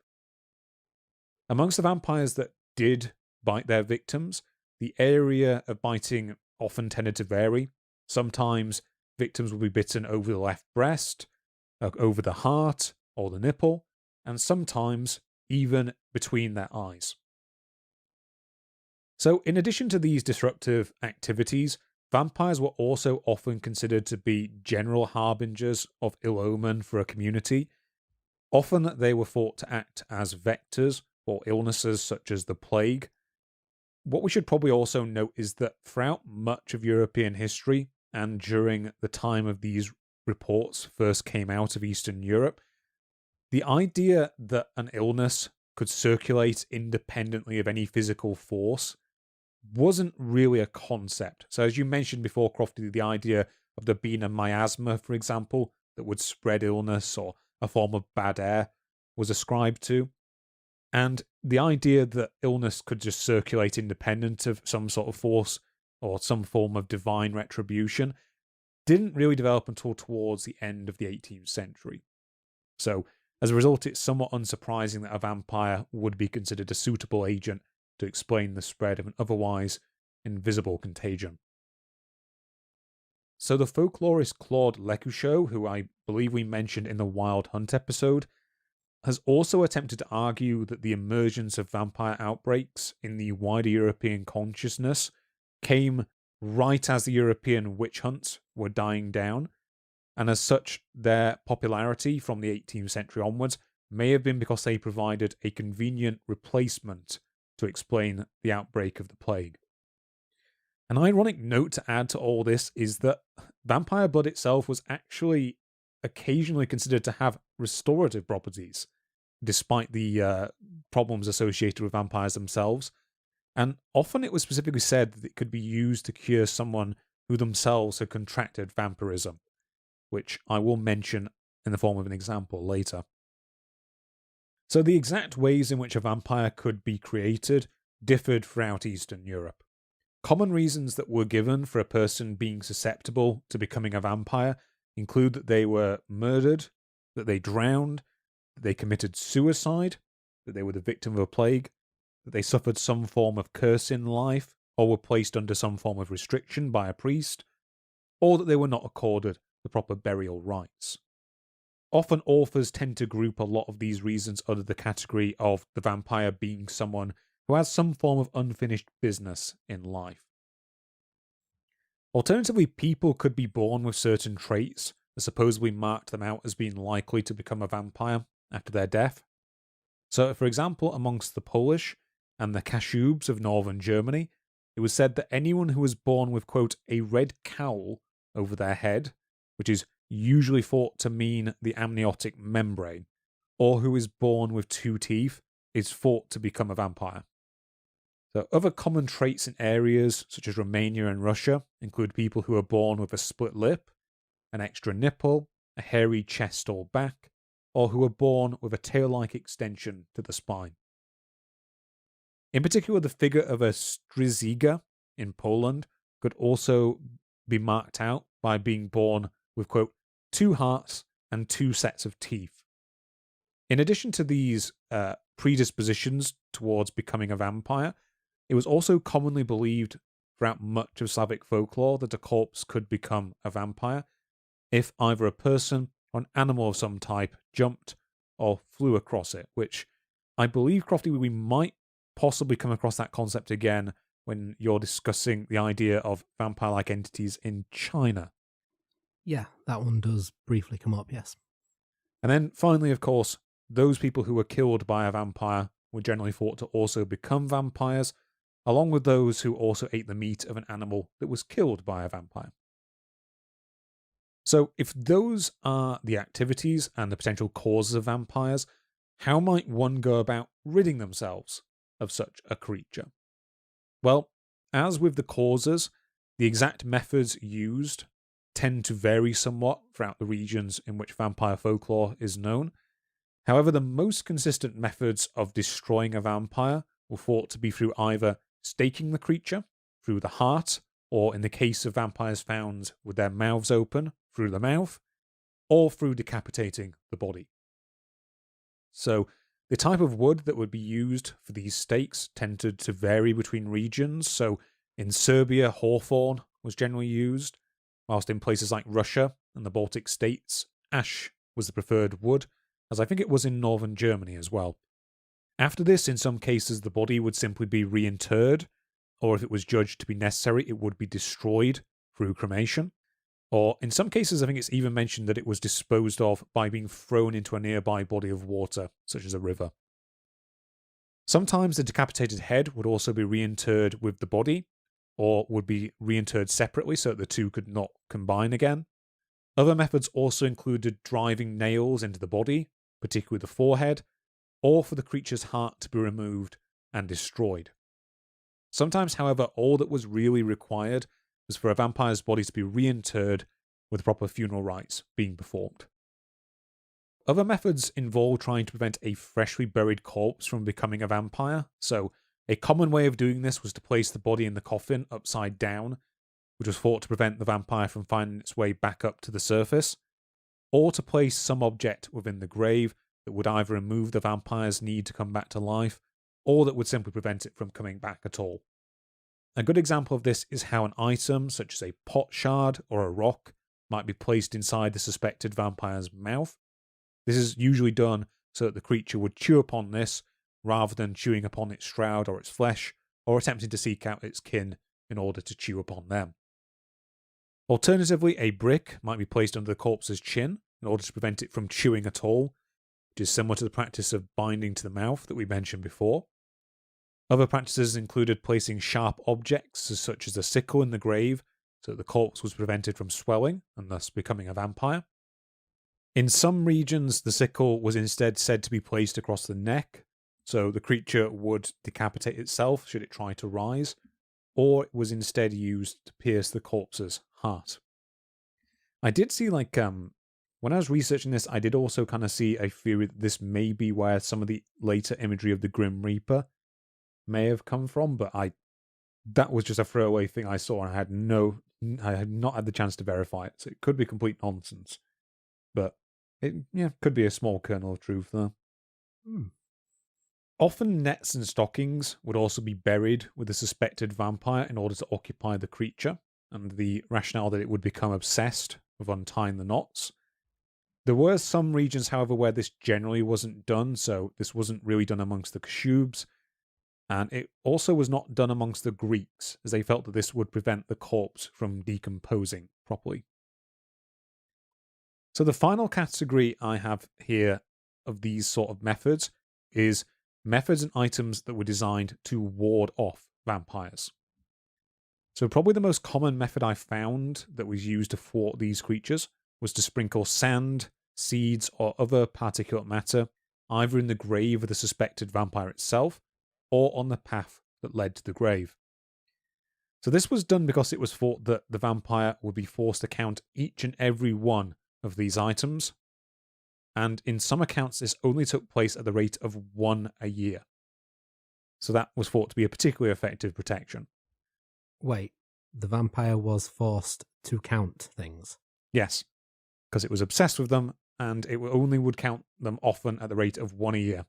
A: Amongst the vampires that did bite their victims, the area of biting often tended to vary. Sometimes victims would be bitten over the left breast, over the heart, or the nipple, and sometimes even between their eyes. So, in addition to these disruptive activities, vampires were also often considered to be general harbingers of ill omen for a community. Often they were thought to act as vectors for illnesses such as the plague. What we should probably also note is that throughout much of European history, and during the time of these reports first came out of Eastern Europe, the idea that an illness could circulate independently of any physical force wasn't really a concept. So as you mentioned before, Crofty, the idea of there being a miasma, for example, that would spread illness or a form of bad air was ascribed to. And the idea that illness could just circulate independent of some sort of force or some form of divine retribution didn't really develop until towards the end of the 18th century. So, as a result, it's somewhat unsurprising that a vampire would be considered a suitable agent to explain the spread of an otherwise invisible contagion. So the folklorist Claude Lécuchet, who I believe we mentioned in the Wild Hunt episode, has also attempted to argue that the emergence of vampire outbreaks in the wider European consciousness came right as the European witch hunts were dying down, and as such, their popularity from the 18th century onwards may have been because they provided a convenient replacement to explain the outbreak of the plague. An ironic note to add to all this is that vampire blood itself was actually occasionally considered to have restorative properties, despite the problems associated with vampires themselves. And often it was specifically said that it could be used to cure someone who themselves had contracted vampirism, which I will mention in the form of an example later. So the exact ways in which a vampire could be created differed throughout Eastern Europe. Common reasons that were given for a person being susceptible to becoming a vampire include that they were murdered, that they drowned, that they committed suicide, that they were the victim of a plague, that they suffered some form of curse in life, or were placed under some form of restriction by a priest, or that they were not accorded the proper burial rites. Often authors tend to group a lot of these reasons under the category of the vampire being someone who has some form of unfinished business in life. Alternatively, people could be born with certain traits that supposedly marked them out as being likely to become a vampire after their death. So, for example, amongst the Polish and the Kashubs of northern Germany, it was said that anyone who was born with, quote, a red cowl over their head, which is usually thought to mean the amniotic membrane, or who is born with 2 teeth, is thought to become a vampire. So other common traits in areas such as Romania and Russia include people who are born with a split lip, an extra nipple, a hairy chest or back, or who are born with a tail-like extension to the spine. In particular, the figure of a Strzyga in Poland could also be marked out by being born with, quote, 2 hearts and 2 sets of teeth. In addition to these predispositions towards becoming a vampire, it was also commonly believed throughout much of Slavic folklore that a corpse could become a vampire if either a person or an animal of some type jumped or flew across it, which I believe, Crofty, we might possibly come across that concept again when you're discussing the idea of vampire-like entities in China.
B: Yeah, that one does briefly come up, yes.
A: And then finally, of course, those people who were killed by a vampire were generally thought to also become vampires, along with those who also ate the meat of an animal that was killed by a vampire. So, if those are the activities and the potential causes of vampires, how might one go about ridding themselves of such a creature? Well, as with the causes, the exact methods used tend to vary somewhat throughout the regions in which vampire folklore is known. However, the most consistent methods of destroying a vampire were thought to be through either staking the creature through the heart, or in the case of vampires found with their mouths open, through the mouth, or through decapitating the body. So, the type of wood that would be used for these stakes tended to vary between regions. So, in Serbia, hawthorn was generally used, whilst in places like Russia and the Baltic states, ash was the preferred wood, as I think it was in northern Germany as well. After this, in some cases, the body would simply be reinterred, or if it was judged to be necessary, it would be destroyed through cremation. Or in some cases, I think it's even mentioned that it was disposed of by being thrown into a nearby body of water, such as a river. Sometimes the decapitated head would also be reinterred with the body, or would be reinterred separately so that the two could not combine again. Other methods also included driving nails into the body, particularly the forehead, or for the creature's heart to be removed and destroyed. Sometimes, however, all that was really required was for a vampire's body to be reinterred with proper funeral rites being performed. Other methods involve trying to prevent a freshly buried corpse from becoming a vampire. So, a common way of doing this was to place the body in the coffin upside down, which was thought to prevent the vampire from finding its way back up to the surface, or to place some object within the grave that would either remove the vampire's need to come back to life, or that would simply prevent it from coming back at all. A good example of this is how an item, such as a pot shard or a rock, might be placed inside the suspected vampire's mouth. This is usually done so that the creature would chew upon this, rather than chewing upon its shroud or its flesh, or attempting to seek out its kin in order to chew upon them. Alternatively, a brick might be placed under the corpse's chin in order to prevent it from chewing at all, which is similar to the practice of binding to the mouth that we mentioned before. Other practices included placing sharp objects, such as a sickle, in the grave, so that the corpse was prevented from swelling and thus becoming a vampire. In some regions, the sickle was instead said to be placed across the neck, so the creature would decapitate itself should it try to rise, or it was instead used to pierce the corpse's heart. I did see, when I was researching this, I did also kind of see a theory that this may be where some of the later imagery of the Grim Reaper may have come from, but that was just a throwaway thing I saw, and I had not had the chance to verify it, so it could be complete nonsense. But it could be a small kernel of truth there. Often nets and stockings would also be buried with the suspected vampire in order to occupy the creature, and the rationale that it would become obsessed with untying the knots. There were some regions, however, where this generally wasn't done, so this wasn't really done amongst the Kashubs, and it also was not done amongst the Greeks, as they felt that this would prevent the corpse from decomposing properly. So the final category I have here of these sort of methods is methods and items that were designed to ward off vampires. So probably the most common method I found that was used to thwart these creatures was to sprinkle sand, seeds, or other particulate matter either in the grave of the suspected vampire itself or on the path that led to the grave. So this was done because it was thought that the vampire would be forced to count each and every one of these items, and in some accounts this only took place at the rate of 1 a year. So that was thought to be a particularly effective protection.
B: Wait, the vampire was forced to count things?
A: Yes, because it was obsessed with them, and it only would count them often at the rate of 1 a year.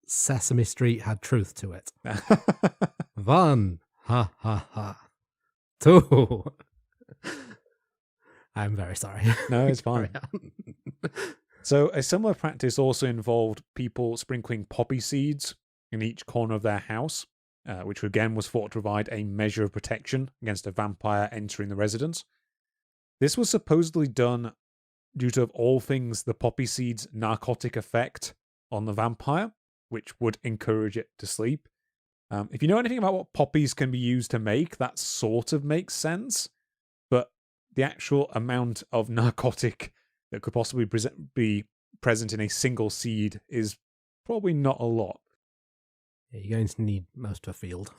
B: Sesame Street had truth to it. 1, ha ha ha. 2. I'm very sorry.
A: No, it's fine. So a similar practice also involved people sprinkling poppy seeds in each corner of their house, which again was thought to provide a measure of protection against a vampire entering the residence. This was supposedly done due to, of all things, the poppy seed's narcotic effect on the vampire, which would encourage it to sleep. If you know anything about what poppies can be used to make, that sort of makes sense, but the actual amount of narcotic that could possibly be present in a single seed is probably not a lot.
B: Yeah, you're going to need most of a field.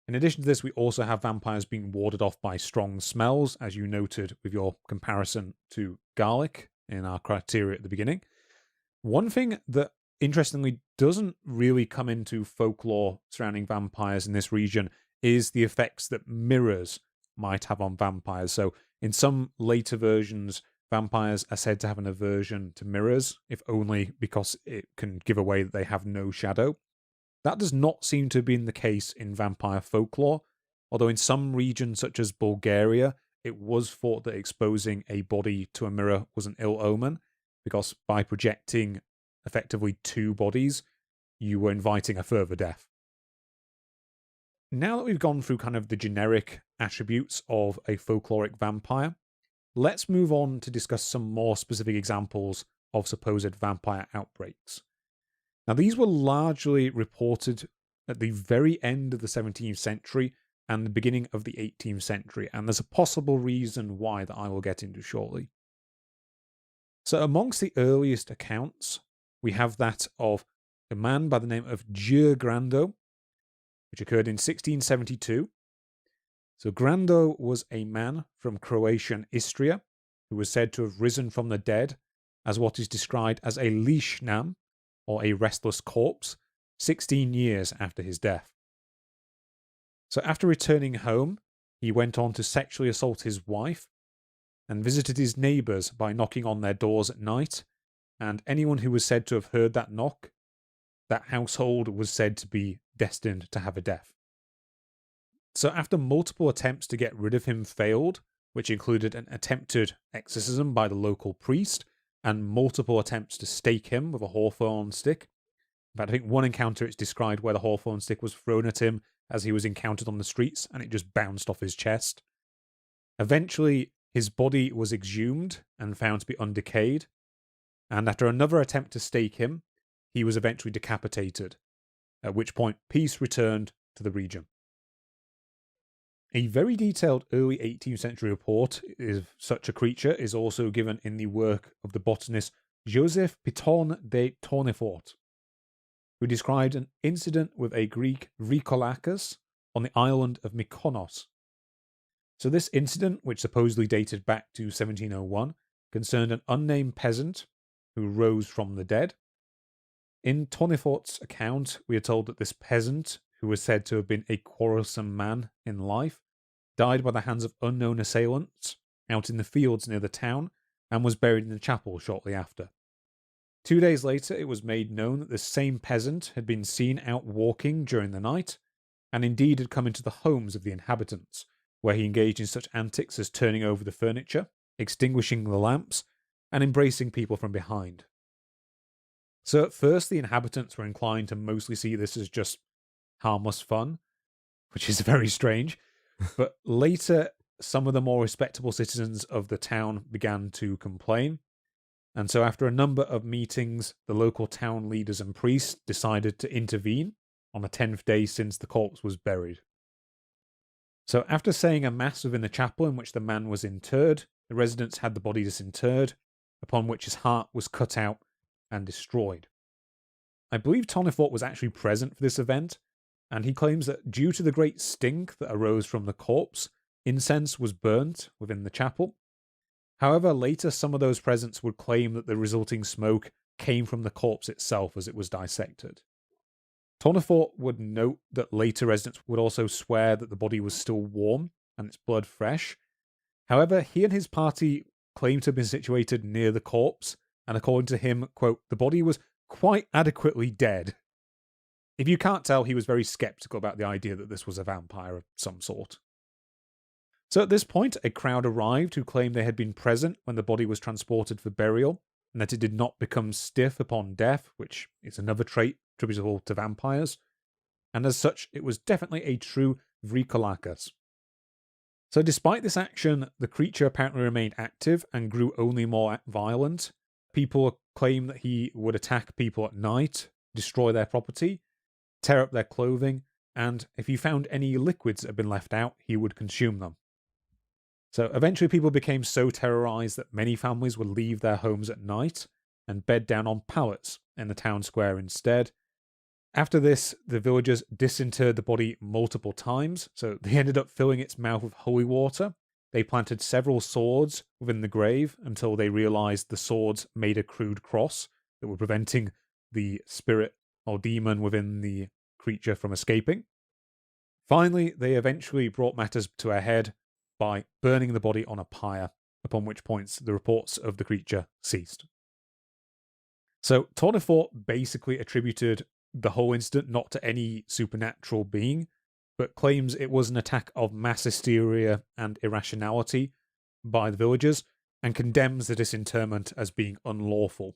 A: In addition to this, we also have vampires being warded off by strong smells, as you noted with your comparison to garlic in our criteria at the beginning. One thing that interestingly doesn't really come into folklore surrounding vampires in this region is the effects that mirrors might have on vampires. So in some later versions, vampires are said to have an aversion to mirrors, if only because it can give away that they have no shadow. That does not seem to have been the case in vampire folklore, although in some regions such as Bulgaria, it was thought that exposing a body to a mirror was an ill omen, because by projecting effectively two bodies, you were inviting a further death. Now that we've gone through kind of the generic attributes of a folkloric vampire, let's move on to discuss some more specific examples of supposed vampire outbreaks. Now, these were largely reported at the very end of the 17th century and the beginning of the 18th century, and there's a possible reason why that I will get into shortly. So amongst the earliest accounts, we have that of a man by the name of Gir Grando, which occurred in 1672. So Grando was a man from Croatian Istria who was said to have risen from the dead as what is described as a lishnam, or a restless corpse, 16 years after his death. So after returning home, he went on to sexually assault his wife and visited his neighbours by knocking on their doors at night, and anyone who was said to have heard that knock, that household was said to be destined to have a death. So after multiple attempts to get rid of him failed, which included an attempted exorcism by the local priest, and multiple attempts to stake him with a hawthorn stick. In fact, I think one encounter it's described where the hawthorn stick was thrown at him as he was encountered on the streets, and it just bounced off his chest. Eventually, his body was exhumed and found to be undecayed, and after another attempt to stake him, he was eventually decapitated, at which point peace returned to the region. A very detailed early 18th century report of such a creature is also given in the work of the botanist Joseph Piton de Tournefort, who described an incident with a Greek Vrikolakas on the island of Mykonos. So this incident, which supposedly dated back to 1701, concerned an unnamed peasant who rose from the dead. In Tournefort's account, we are told that this peasant, who was said to have been a quarrelsome man in life, died by the hands of unknown assailants out in the fields near the town, and was buried in the chapel shortly after. 2 days later, it was made known that this same peasant had been seen out walking during the night, and indeed had come into the homes of the inhabitants, where he engaged in such antics as turning over the furniture, extinguishing the lamps, and embracing people from behind. So at first, the inhabitants were inclined to mostly see this as just harmless fun, which is very strange. But later, some of the more respectable citizens of the town began to complain. And so after a number of meetings, the local town leaders and priests decided to intervene on the 10th day since the corpse was buried. So after saying a mass within the chapel in which the man was interred, the residents had the body disinterred, upon which his heart was cut out and destroyed. I believe Tournefort was actually present for this event, and he claims that due to the great stink that arose from the corpse, incense was burnt within the chapel. However, later some of those present would claim that the resulting smoke came from the corpse itself as it was dissected. Tournefort would note that later residents would also swear that the body was still warm and its blood fresh. However, he and his party claimed to have been situated near the corpse, and according to him, quote, the body was quite adequately dead. If you can't tell, he was very skeptical about the idea that this was a vampire of some sort. So at this point, a crowd arrived who claimed they had been present when the body was transported for burial, and that it did not become stiff upon death, which is another trait attributable to vampires, and as such, it was definitely a true Vrikolakas. So despite this action, the creature apparently remained active and grew only more violent. People claim that he would attack people at night, destroy their property, tear up their clothing, and if he found any liquids that had been left out, he would consume them. So eventually people became so terrorized that many families would leave their homes at night and bed down on pallets in the town square instead. After this, the villagers disinterred the body multiple times, so they ended up filling its mouth with holy water. They planted several swords within the grave until they realized the swords made a crude cross that were preventing the spirit or demon within the creature from escaping. Finally, they eventually brought matters to a head by burning the body on a pyre, upon which points the reports of the creature ceased. So Tournefort basically attributed the whole incident not to any supernatural being, but claims it was an attack of mass hysteria and irrationality by the villagers, and condemns the disinterment as being unlawful.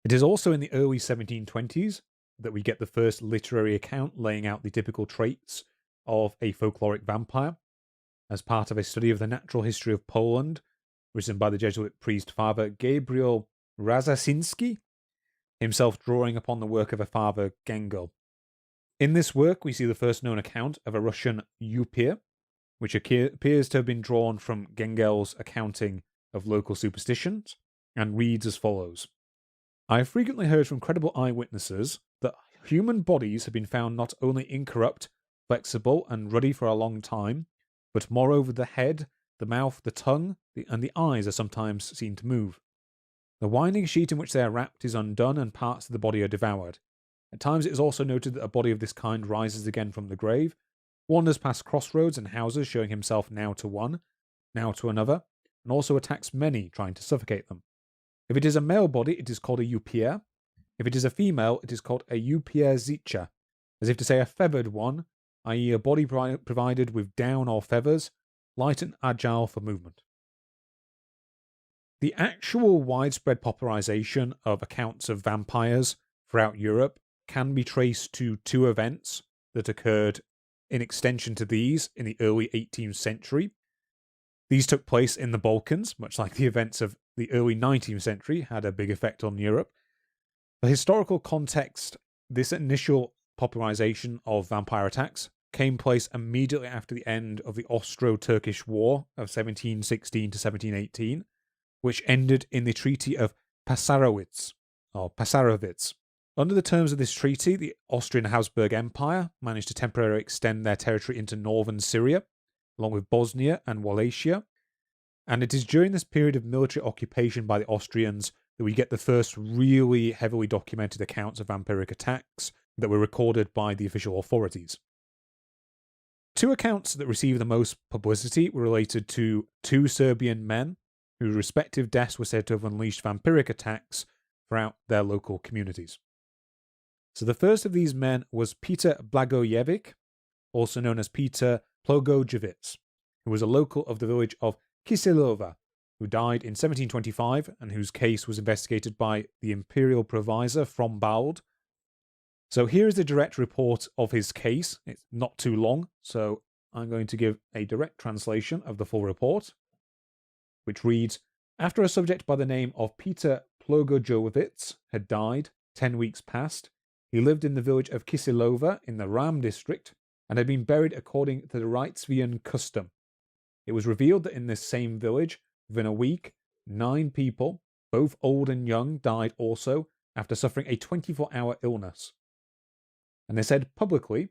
A: It is also in the early 1720s that we get the first literary account laying out the typical traits of a folkloric vampire, as part of a study of the natural history of Poland, written by the Jesuit priest Father Gabriel Razasinski, himself drawing upon the work of a Father Gengel. In this work, we see the first known account of a Russian upir, which appears to have been drawn from Gengel's accounting of local superstitions, and reads as follows. I have frequently heard from credible eyewitnesses that human bodies have been found not only incorrupt, flexible, and ruddy for a long time, but moreover the head, the mouth, the tongue, and the eyes are sometimes seen to move. The winding sheet in which they are wrapped is undone and parts of the body are devoured. At times it is also noted that a body of this kind rises again from the grave, wanders past crossroads and houses, showing himself now to one, now to another, and also attacks many, trying to suffocate them. If it is a male body, it is called a upir. If it is a female, it is called a upierzicha, as if to say a feathered one, i.e. a body provided with down or feathers, light and agile for movement. The actual widespread popularization of accounts of vampires throughout Europe can be traced to two events that occurred in extension to these in the early 18th century. These took place in the Balkans, much like the events of the early 19th century had a big effect on Europe. For historical context, this initial popularization of vampire attacks came place immediately after the end of the Austro-Turkish War of 1716 to 1718, which ended in the Treaty of Passarowitz. Under the terms of this treaty, the Austrian Habsburg Empire managed to temporarily extend their territory into northern Syria, along with Bosnia and Wallachia, and it is during this period of military occupation by the Austrians that we get the first really heavily documented accounts of vampiric attacks that were recorded by the official authorities. Two accounts that received the most publicity were related to two Serbian men whose respective deaths were said to have unleashed vampiric attacks throughout their local communities. So the first of these men was Peter Blagojevic, also known as Peter Plogojevic, who was a local of the village of Kisilova, who died in 1725 and whose case was investigated by the imperial provisor from Bald. So here is the direct report of his case. It's not too long, so I'm going to give a direct translation of the full report, which reads, after a subject by the name of Peter Plogojevic had died 10 weeks past, he lived in the village of Kisilova in the Ram district and had been buried according to the Reitzian custom. It was revealed that in this same village, within a week, 9 people, both old and young, died also after suffering a 24-hour illness. And they said publicly,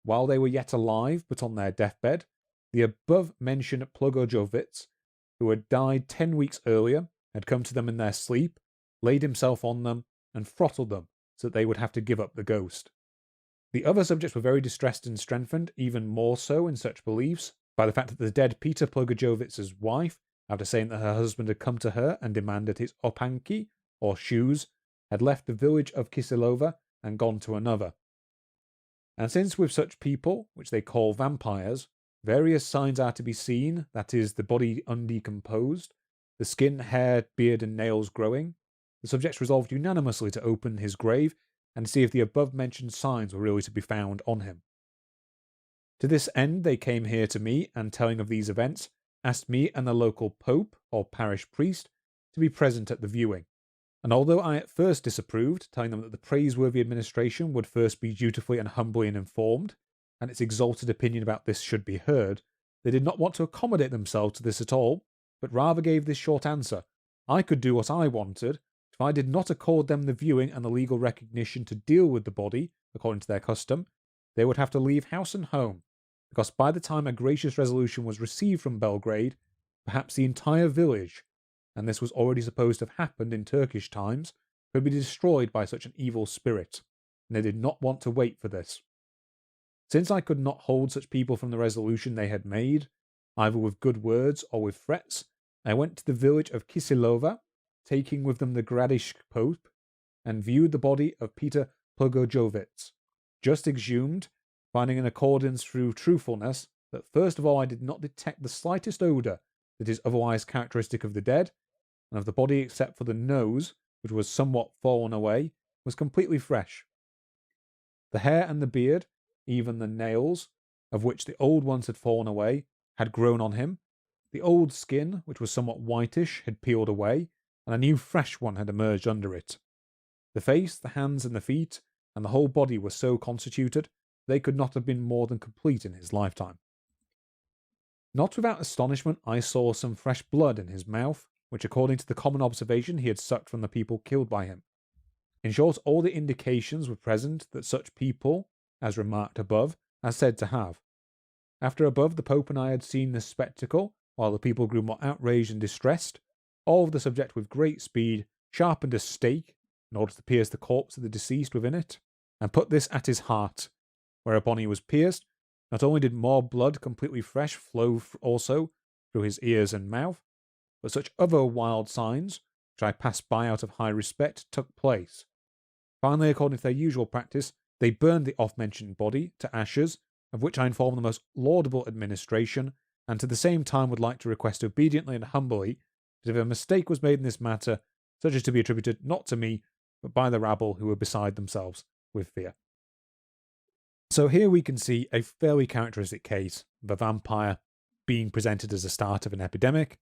A: while they were yet alive but on their deathbed, the above-mentioned Plogojevic, who had died 10 weeks earlier, had come to them in their sleep, laid himself on them, and throttled them so that they would have to give up the ghost. The other subjects were very distressed and strengthened, even more so in such beliefs, by the fact that the dead Peter Plogojevic's wife, after saying that her husband had come to her and demanded his opanki, or shoes, had left the village of Kisilova and gone to another. And since with such people, which they call vampires, various signs are to be seen, that is, the body undecomposed, the skin, hair, beard, and nails growing, the subjects resolved unanimously to open his grave and see if the above-mentioned signs were really to be found on him. To this end they came here to me, and telling of these events, asked me and the local pope, or parish priest, to be present at the viewing. And although I at first disapproved, telling them that the praiseworthy administration would first be dutifully and humbly informed, and its exalted opinion about this should be heard, they did not want to accommodate themselves to this at all, but rather gave this short answer: I could do what I wanted, if I did not accord them the viewing and the legal recognition to deal with the body, according to their custom, they would have to leave house and home, because by the time a gracious resolution was received from Belgrade, perhaps the entire village, and this was already supposed to have happened in Turkish times, could be destroyed by such an evil spirit, and they did not want to wait for this. Since I could not hold such people from the resolution they had made, either with good words or with threats, I went to the village of Kisilova, taking with them the Gradish Pope, and viewed the body of Peter Pogojovitz, just exhumed, finding in accordance through truthfulness that first of all I did not detect the slightest odour that is otherwise characteristic of the dead, and of the body except for the nose, which was somewhat fallen away, was completely fresh. The hair and the beard, even the nails, of which the old ones had fallen away, had grown on him. The old skin, which was somewhat whitish, had peeled away, and a new fresh one had emerged under it. The face, the hands, and the feet, and the whole body were so constituted, they could not have been more than complete in his lifetime. Not without astonishment, I saw some fresh blood in his mouth, which according to the common observation he had sucked from the people killed by him. In short, all the indications were present that such people, as remarked above, are said to have. After above, the Pope and I had seen this spectacle, while the people grew more outraged and distressed, all of the subject with great speed sharpened a stake, in order to pierce the corpse of the deceased within it, and put this at his heart, whereupon he was pierced. Not only did more blood completely fresh flow also through his ears and mouth, but such other wild signs, which I passed by out of high respect, took place. Finally, according to their usual practice, they burned the oft-mentioned body to ashes, of which I inform the most laudable administration, and to the same time would like to request obediently and humbly that if a mistake was made in this matter, such as to be attributed not to me, but by the rabble who were beside themselves with fear. So here we can see a fairly characteristic case of a vampire being presented as the start of an epidemic,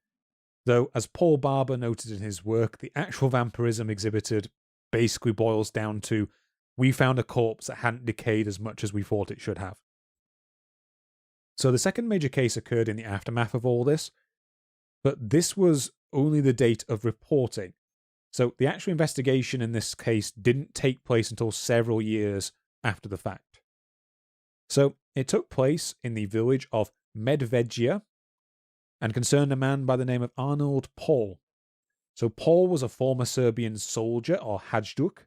A: though, as Paul Barber noted in his work, the actual vampirism exhibited basically boils down to we found a corpse that hadn't decayed as much as we thought it should have. So the second major case occurred in the aftermath of all this, but this was only the date of reporting. So the actual investigation in this case didn't take place until several years after the fact. So it took place in the village of Medvedja and concerned a man by the name of Arnold Paul. So Paul was a former Serbian soldier or Hajduk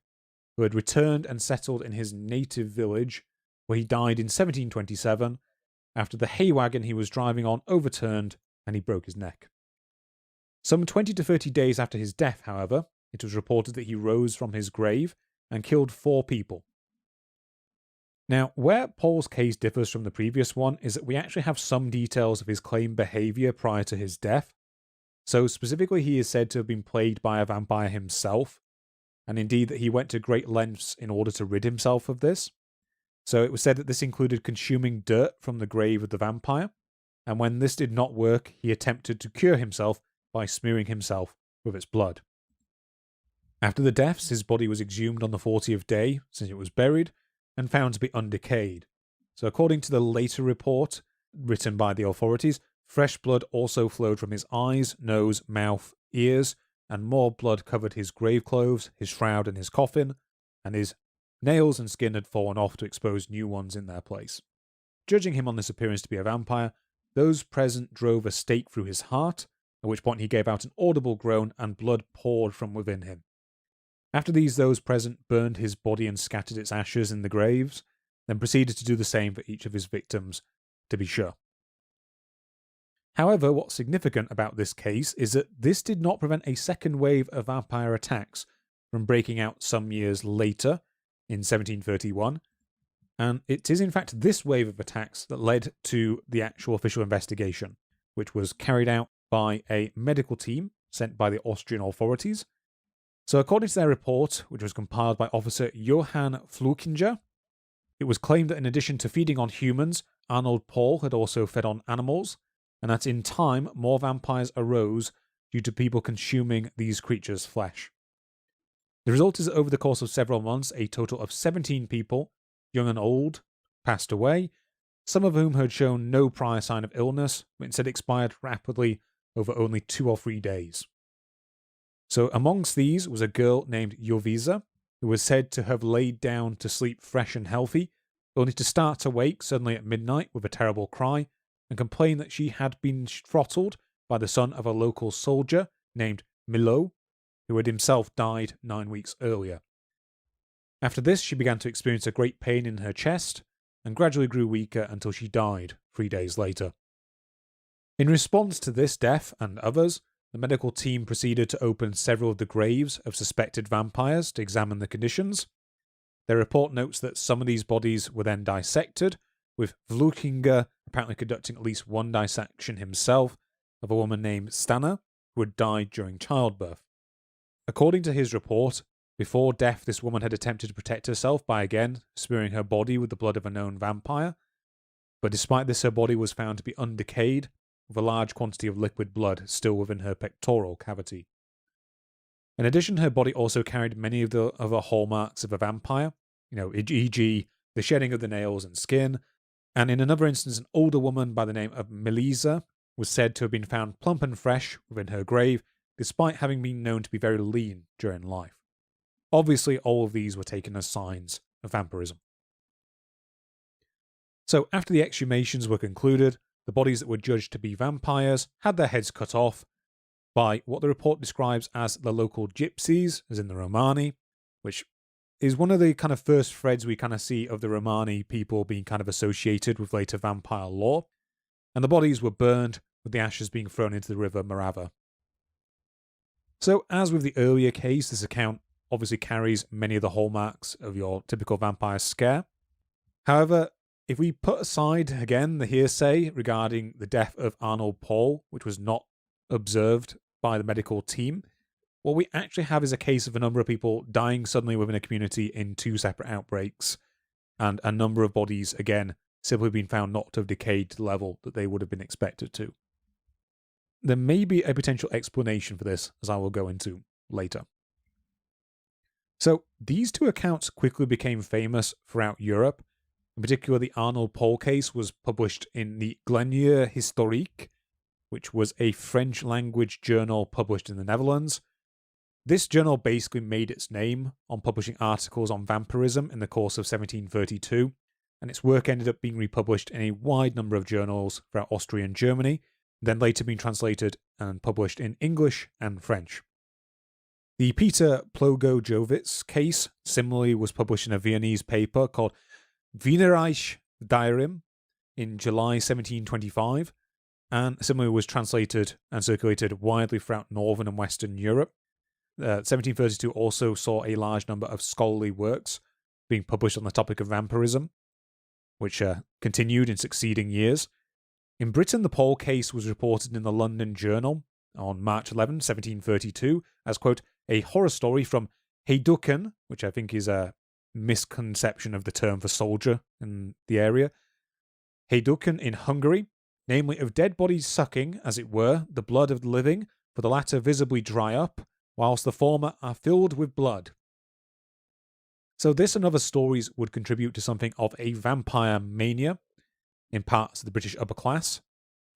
A: who had returned and settled in his native village, where he died in 1727 after the hay wagon he was driving on overturned and he broke his neck. Some 20 to 30 days after his death, however, it was reported that he rose from his grave and killed 4 people. Now, where Paul's case differs from the previous one is that we actually have some details of his claimed behaviour prior to his death. So specifically, he is said to have been plagued by a vampire himself, and indeed that he went to great lengths in order to rid himself of this. So it was said that this included consuming dirt from the grave of the vampire, and when this did not work, he attempted to cure himself by smearing himself with its blood. After the deaths, his body was exhumed on the 40th day, since it was buried, and found to be undecayed. So according to the later report, written by the authorities, fresh blood also flowed from his eyes, nose, mouth, ears, and more blood covered his grave clothes, his shroud, and his coffin, and his nails and skin had fallen off to expose new ones in their place. Judging him on this appearance to be a vampire, those present drove a stake through his heart, at which point he gave out an audible groan and blood poured from within him. After those present burned his body and scattered its ashes in the graves, then proceeded to do the same for each of his victims, to be sure. However, what's significant about this case is that this did not prevent a second wave of vampire attacks from breaking out some years later, in 1731, and it is in fact this wave of attacks that led to the actual official investigation, which was carried out by a medical team sent by the Austrian authorities. So according to their report, which was compiled by Officer Johann Flukinger, it was claimed that in addition to feeding on humans, Arnold Paul had also fed on animals, and that in time more vampires arose due to people consuming these creatures' flesh. The result is that over the course of several months, a total of 17 people, young and old, passed away, some of whom had shown no prior sign of illness, but instead expired rapidly over only 2 or 3 days. So amongst these was a girl named Jovisa, who was said to have laid down to sleep fresh and healthy, only to start to wake suddenly at midnight with a terrible cry and complain that she had been throttled by the son of a local soldier named Milo, who had himself died 9 weeks earlier. After this, she began to experience a great pain in her chest and gradually grew weaker until she died 3 days later. In response to this death and others, the medical team proceeded to open several of the graves of suspected vampires to examine the conditions. Their report notes that some of these bodies were then dissected, with Vlukinger apparently conducting at least one dissection himself of a woman named Stana, who had died during childbirth. According to his report, before death this woman had attempted to protect herself by again smearing her body with the blood of a known vampire, but despite this her body was found to be undecayed, with a large quantity of liquid blood still within her pectoral cavity. In addition, her body also carried many of the other hallmarks of a vampire, e.g. the shedding of the nails and skin, and in another instance an older woman by the name of Melisa was said to have been found plump and fresh within her grave, despite having been known to be very lean during life. Obviously, all of these were taken as signs of vampirism. So after the exhumations were concluded, the bodies that were judged to be vampires had their heads cut off by what the report describes as the local gypsies, as in the Romani, which is one of the kind of first threads we kind of see of the Romani people being kind of associated with later vampire lore, and the bodies were burned, with the ashes being thrown into the river Morava. So, as with the earlier case, this account obviously carries many of the hallmarks of your typical vampire scare. However, if we put aside, again, the hearsay regarding the death of Arnold Paul, which was not observed by the medical team, what we actually have is a case of a number of people dying suddenly within a community in 2 separate outbreaks, and a number of bodies, again, simply being found not to have decayed to the level that they would have been expected to. There may be a potential explanation for this, as I will go into later. So, these 2 accounts quickly became famous throughout Europe. In particular, the Arnold Paul case was published in the Glenier Historique, which was a French-language journal published in the Netherlands. This journal basically made its name on publishing articles on vampirism in the course of 1732, and its work ended up being republished in a wide number of journals throughout Austria and Germany, then later being translated and published in English and French. The Peter Plogojovic's case similarly was published in a Viennese paper called Wienerreich Diarim in July 1725, and similarly was translated and circulated widely throughout Northern and Western Europe. 1732 also saw a large number of scholarly works being published on the topic of vampirism, which continued in succeeding years. In Britain, the Paul case was reported in the London Journal on March 11, 1732, as, quote, a horror story from Heiducken, which I think is a misconception of the term for soldier in the area. Heiducken in Hungary, namely of dead bodies sucking, as it were, the blood of the living, for the latter visibly dry up, whilst the former are filled with blood. So this and other stories would contribute to something of a vampire mania in parts of the British upper class,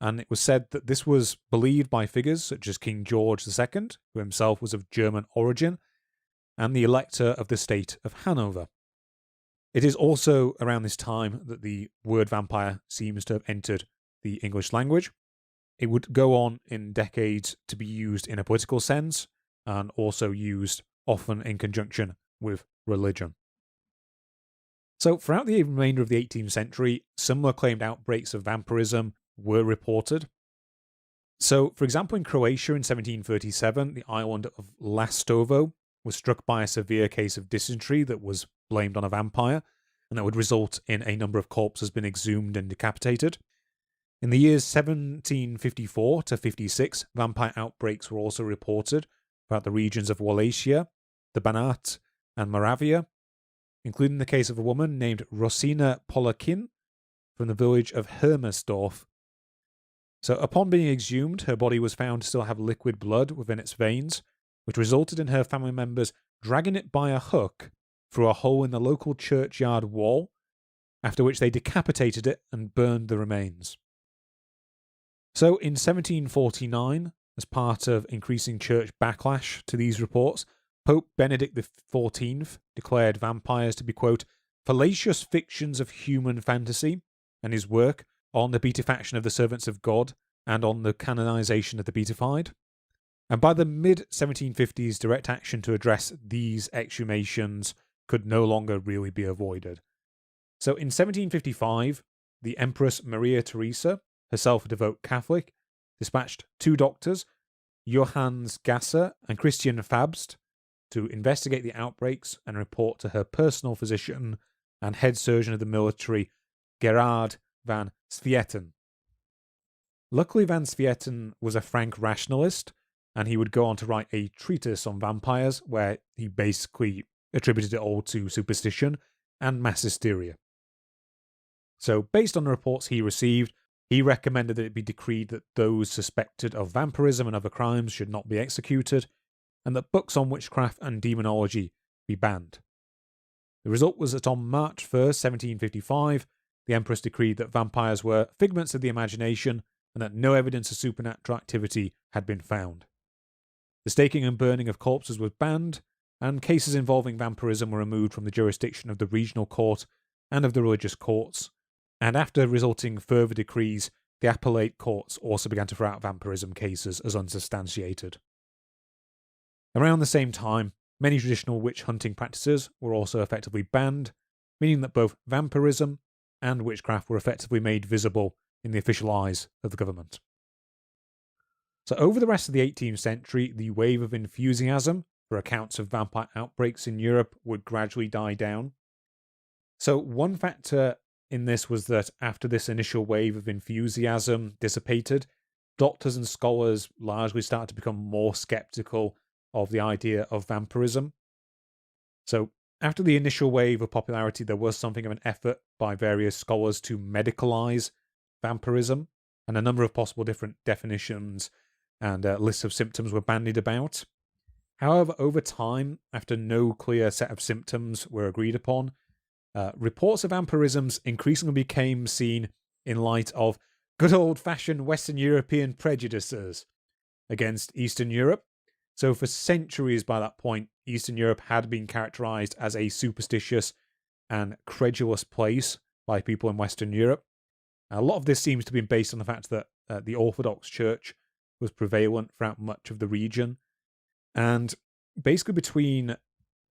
A: and it was said that this was believed by figures such as King George II, who himself was of German origin, and the Elector of the State of Hanover. It is also around this time that the word vampire seems to have entered the English language. It would go on in decades to be used in a political sense, and also used often in conjunction with religion. So throughout the remainder of the 18th century, similar claimed outbreaks of vampirism were reported. So, for example, in Croatia in 1737, the island of Lastovo was struck by a severe case of dysentery that was blamed on a vampire, and that would result in a number of corpses being exhumed and decapitated. In the years 1754 to 56, vampire outbreaks were also reported throughout the regions of Wallachia, the Banat, and Moravia, including the case of a woman named Rosina Polakin from the village of Hermersdorf. So upon being exhumed, her body was found to still have liquid blood within its veins, which resulted in her family members dragging it by a hook through a hole in the local churchyard wall, after which they decapitated it and burned the remains. So in 1749, as part of increasing church backlash to these reports, Pope Benedict XIV declared vampires to be, quote, fallacious fictions of human fantasy, and his work on the beatifaction of the servants of God and on the canonization of the beatified. And by the mid-1750s, direct action to address these exhumations could no longer really be avoided. So in 1755, the Empress Maria Theresa, herself a devout Catholic, dispatched 2 doctors, Johannes Gasser and Christian Fabst, to investigate the outbreaks and report to her personal physician and head surgeon of the military, Gerard van Swieten. Luckily, van Swieten was a frank rationalist, and he would go on to write a treatise on vampires where he basically attributed it all to superstition and mass hysteria. So, based on the reports he received, he recommended that it be decreed that those suspected of vampirism and other crimes should not be executed, and that books on witchcraft and demonology be banned. The result was that on March 1st, 1755, the Empress decreed that vampires were figments of the imagination and that no evidence of supernatural activity had been found. The staking and burning of corpses was banned, and cases involving vampirism were removed from the jurisdiction of the regional court and of the religious courts, and after resulting further decrees, the appellate courts also began to throw out vampirism cases as unsubstantiated. Around the same time, many traditional witch hunting practices were also effectively banned, meaning that both vampirism and witchcraft were effectively made visible in the official eyes of the government. So over the rest of the 18th century, the wave of enthusiasm for accounts of vampire outbreaks in Europe would gradually die down. So one factor in this was that after this initial wave of enthusiasm dissipated, doctors and scholars largely started to become more skeptical of the idea of vampirism. So after the initial wave of popularity, there was something of an effort by various scholars to medicalize vampirism, and a number of possible different definitions and lists of symptoms were bandied about. However, over time, after no clear set of symptoms were agreed upon, reports of vampirisms increasingly became seen in light of good old-fashioned Western European prejudices against Eastern Europe. So for centuries by that point, Eastern Europe had been characterized as a superstitious and credulous place by people in Western Europe. A lot of this seems to be based on the fact that the Orthodox Church was prevalent throughout much of the region. And basically between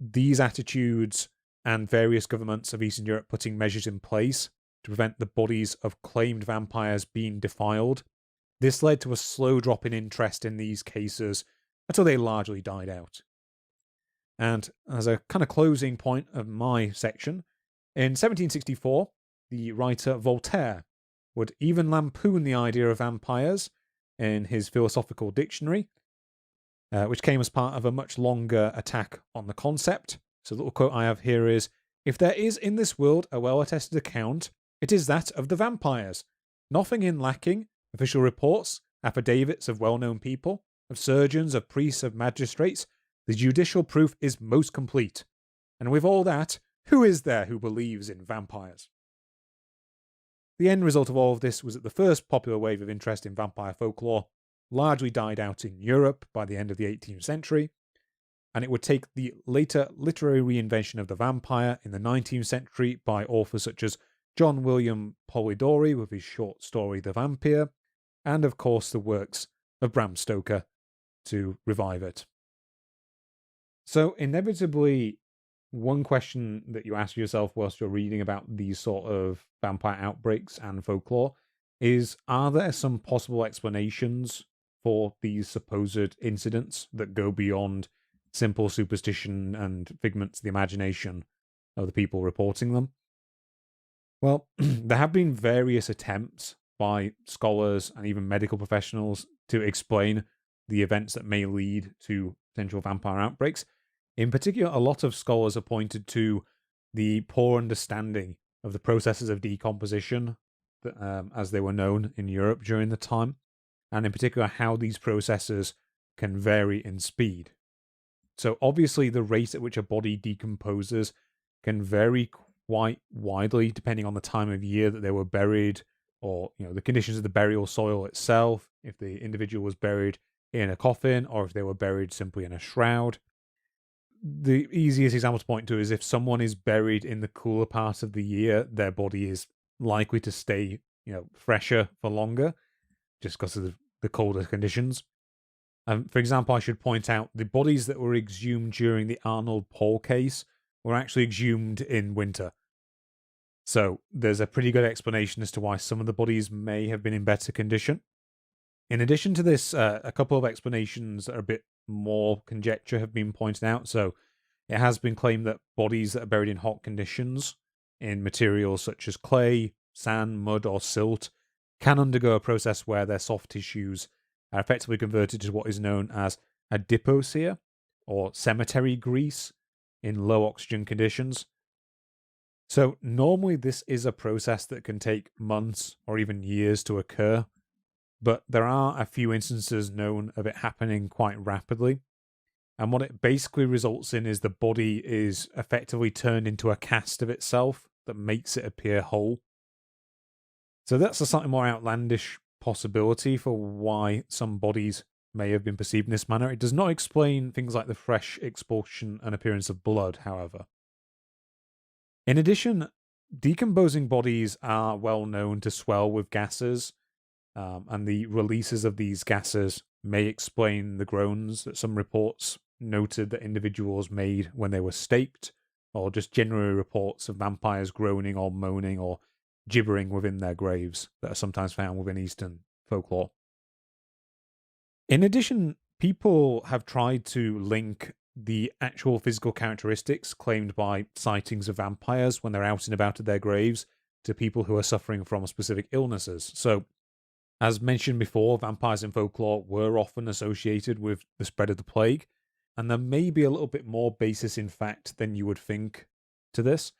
A: these attitudes and various governments of Eastern Europe putting measures in place to prevent the bodies of claimed vampires being defiled, this led to a slow drop in interest in these cases until they largely died out. And as a kind of closing point of my section, in 1764, the writer Voltaire would even lampoon the idea of vampires in his philosophical dictionary, which came as part of a much longer attack on the concept. So the little quote I have here is, "If there is in this world a well-attested account, it is that of the vampires. Nothing in lacking, official reports, affidavits of well-known people, of surgeons, of priests, of magistrates, the judicial proof is most complete. And with all that, who is there who believes in vampires?" The end result of all of this was that the first popular wave of interest in vampire folklore largely died out in Europe by the end of the 18th century, and it would take the later literary reinvention of the vampire in the 19th century by authors such as John William Polidori with his short story The Vampire, and of course the works of Bram Stoker to revive it. So inevitably, one question that you ask yourself whilst you're reading about these sort of vampire outbreaks and folklore is, are there some possible explanations for these supposed incidents that go beyond simple superstition and figments of the imagination of the people reporting them? Well, there have been various attempts by scholars and even medical professionals to explain the events that may lead to potential vampire outbreaks. In particular, a lot of scholars have pointed to the poor understanding of the processes of decomposition as they were known in Europe during the time, and in particular how these processes can vary in speed. So obviously the rate at which a body decomposes can vary quite widely depending on the time of year that they were buried, or the conditions of the burial soil itself, if the individual was buried in a coffin or if they were buried simply in a shroud. The easiest example to point to is if someone is buried in the cooler part of the year, their body is likely to stay, fresher for longer just because of the colder conditions. For example, I should point out the bodies that were exhumed during the Arnold Paul case were actually exhumed in winter. So there's a pretty good explanation as to why some of the bodies may have been in better condition. In addition to this, a couple of explanations that are a bit more conjecture have been pointed out. So it has been claimed that bodies that are buried in hot conditions in materials such as clay, sand, mud, or silt can undergo a process where their soft tissues are effectively converted to what is known as adipocere, or cemetery grease, in low oxygen conditions. So normally this is a process that can take months or even years to occur, but there are a few instances known of it happening quite rapidly. And what it basically results in is the body is effectively turned into a cast of itself that makes it appear whole. So that's a slightly more outlandish possibility for why some bodies may have been perceived in this manner. It does not explain things like the fresh expulsion and appearance of blood, however. In addition, decomposing bodies are well known to swell with gases, and the releases of these gases may explain the groans that some reports noted that individuals made when they were staked, or just general reports of vampires groaning or moaning or gibbering within their graves that are sometimes found within Eastern folklore. In addition, people have tried to link the actual physical characteristics claimed by sightings of vampires when they're out and about at their graves to people who are suffering from specific illnesses. So, as mentioned before, vampires in folklore were often associated with the spread of the plague, and there may be a little bit more basis in fact than you would think to this.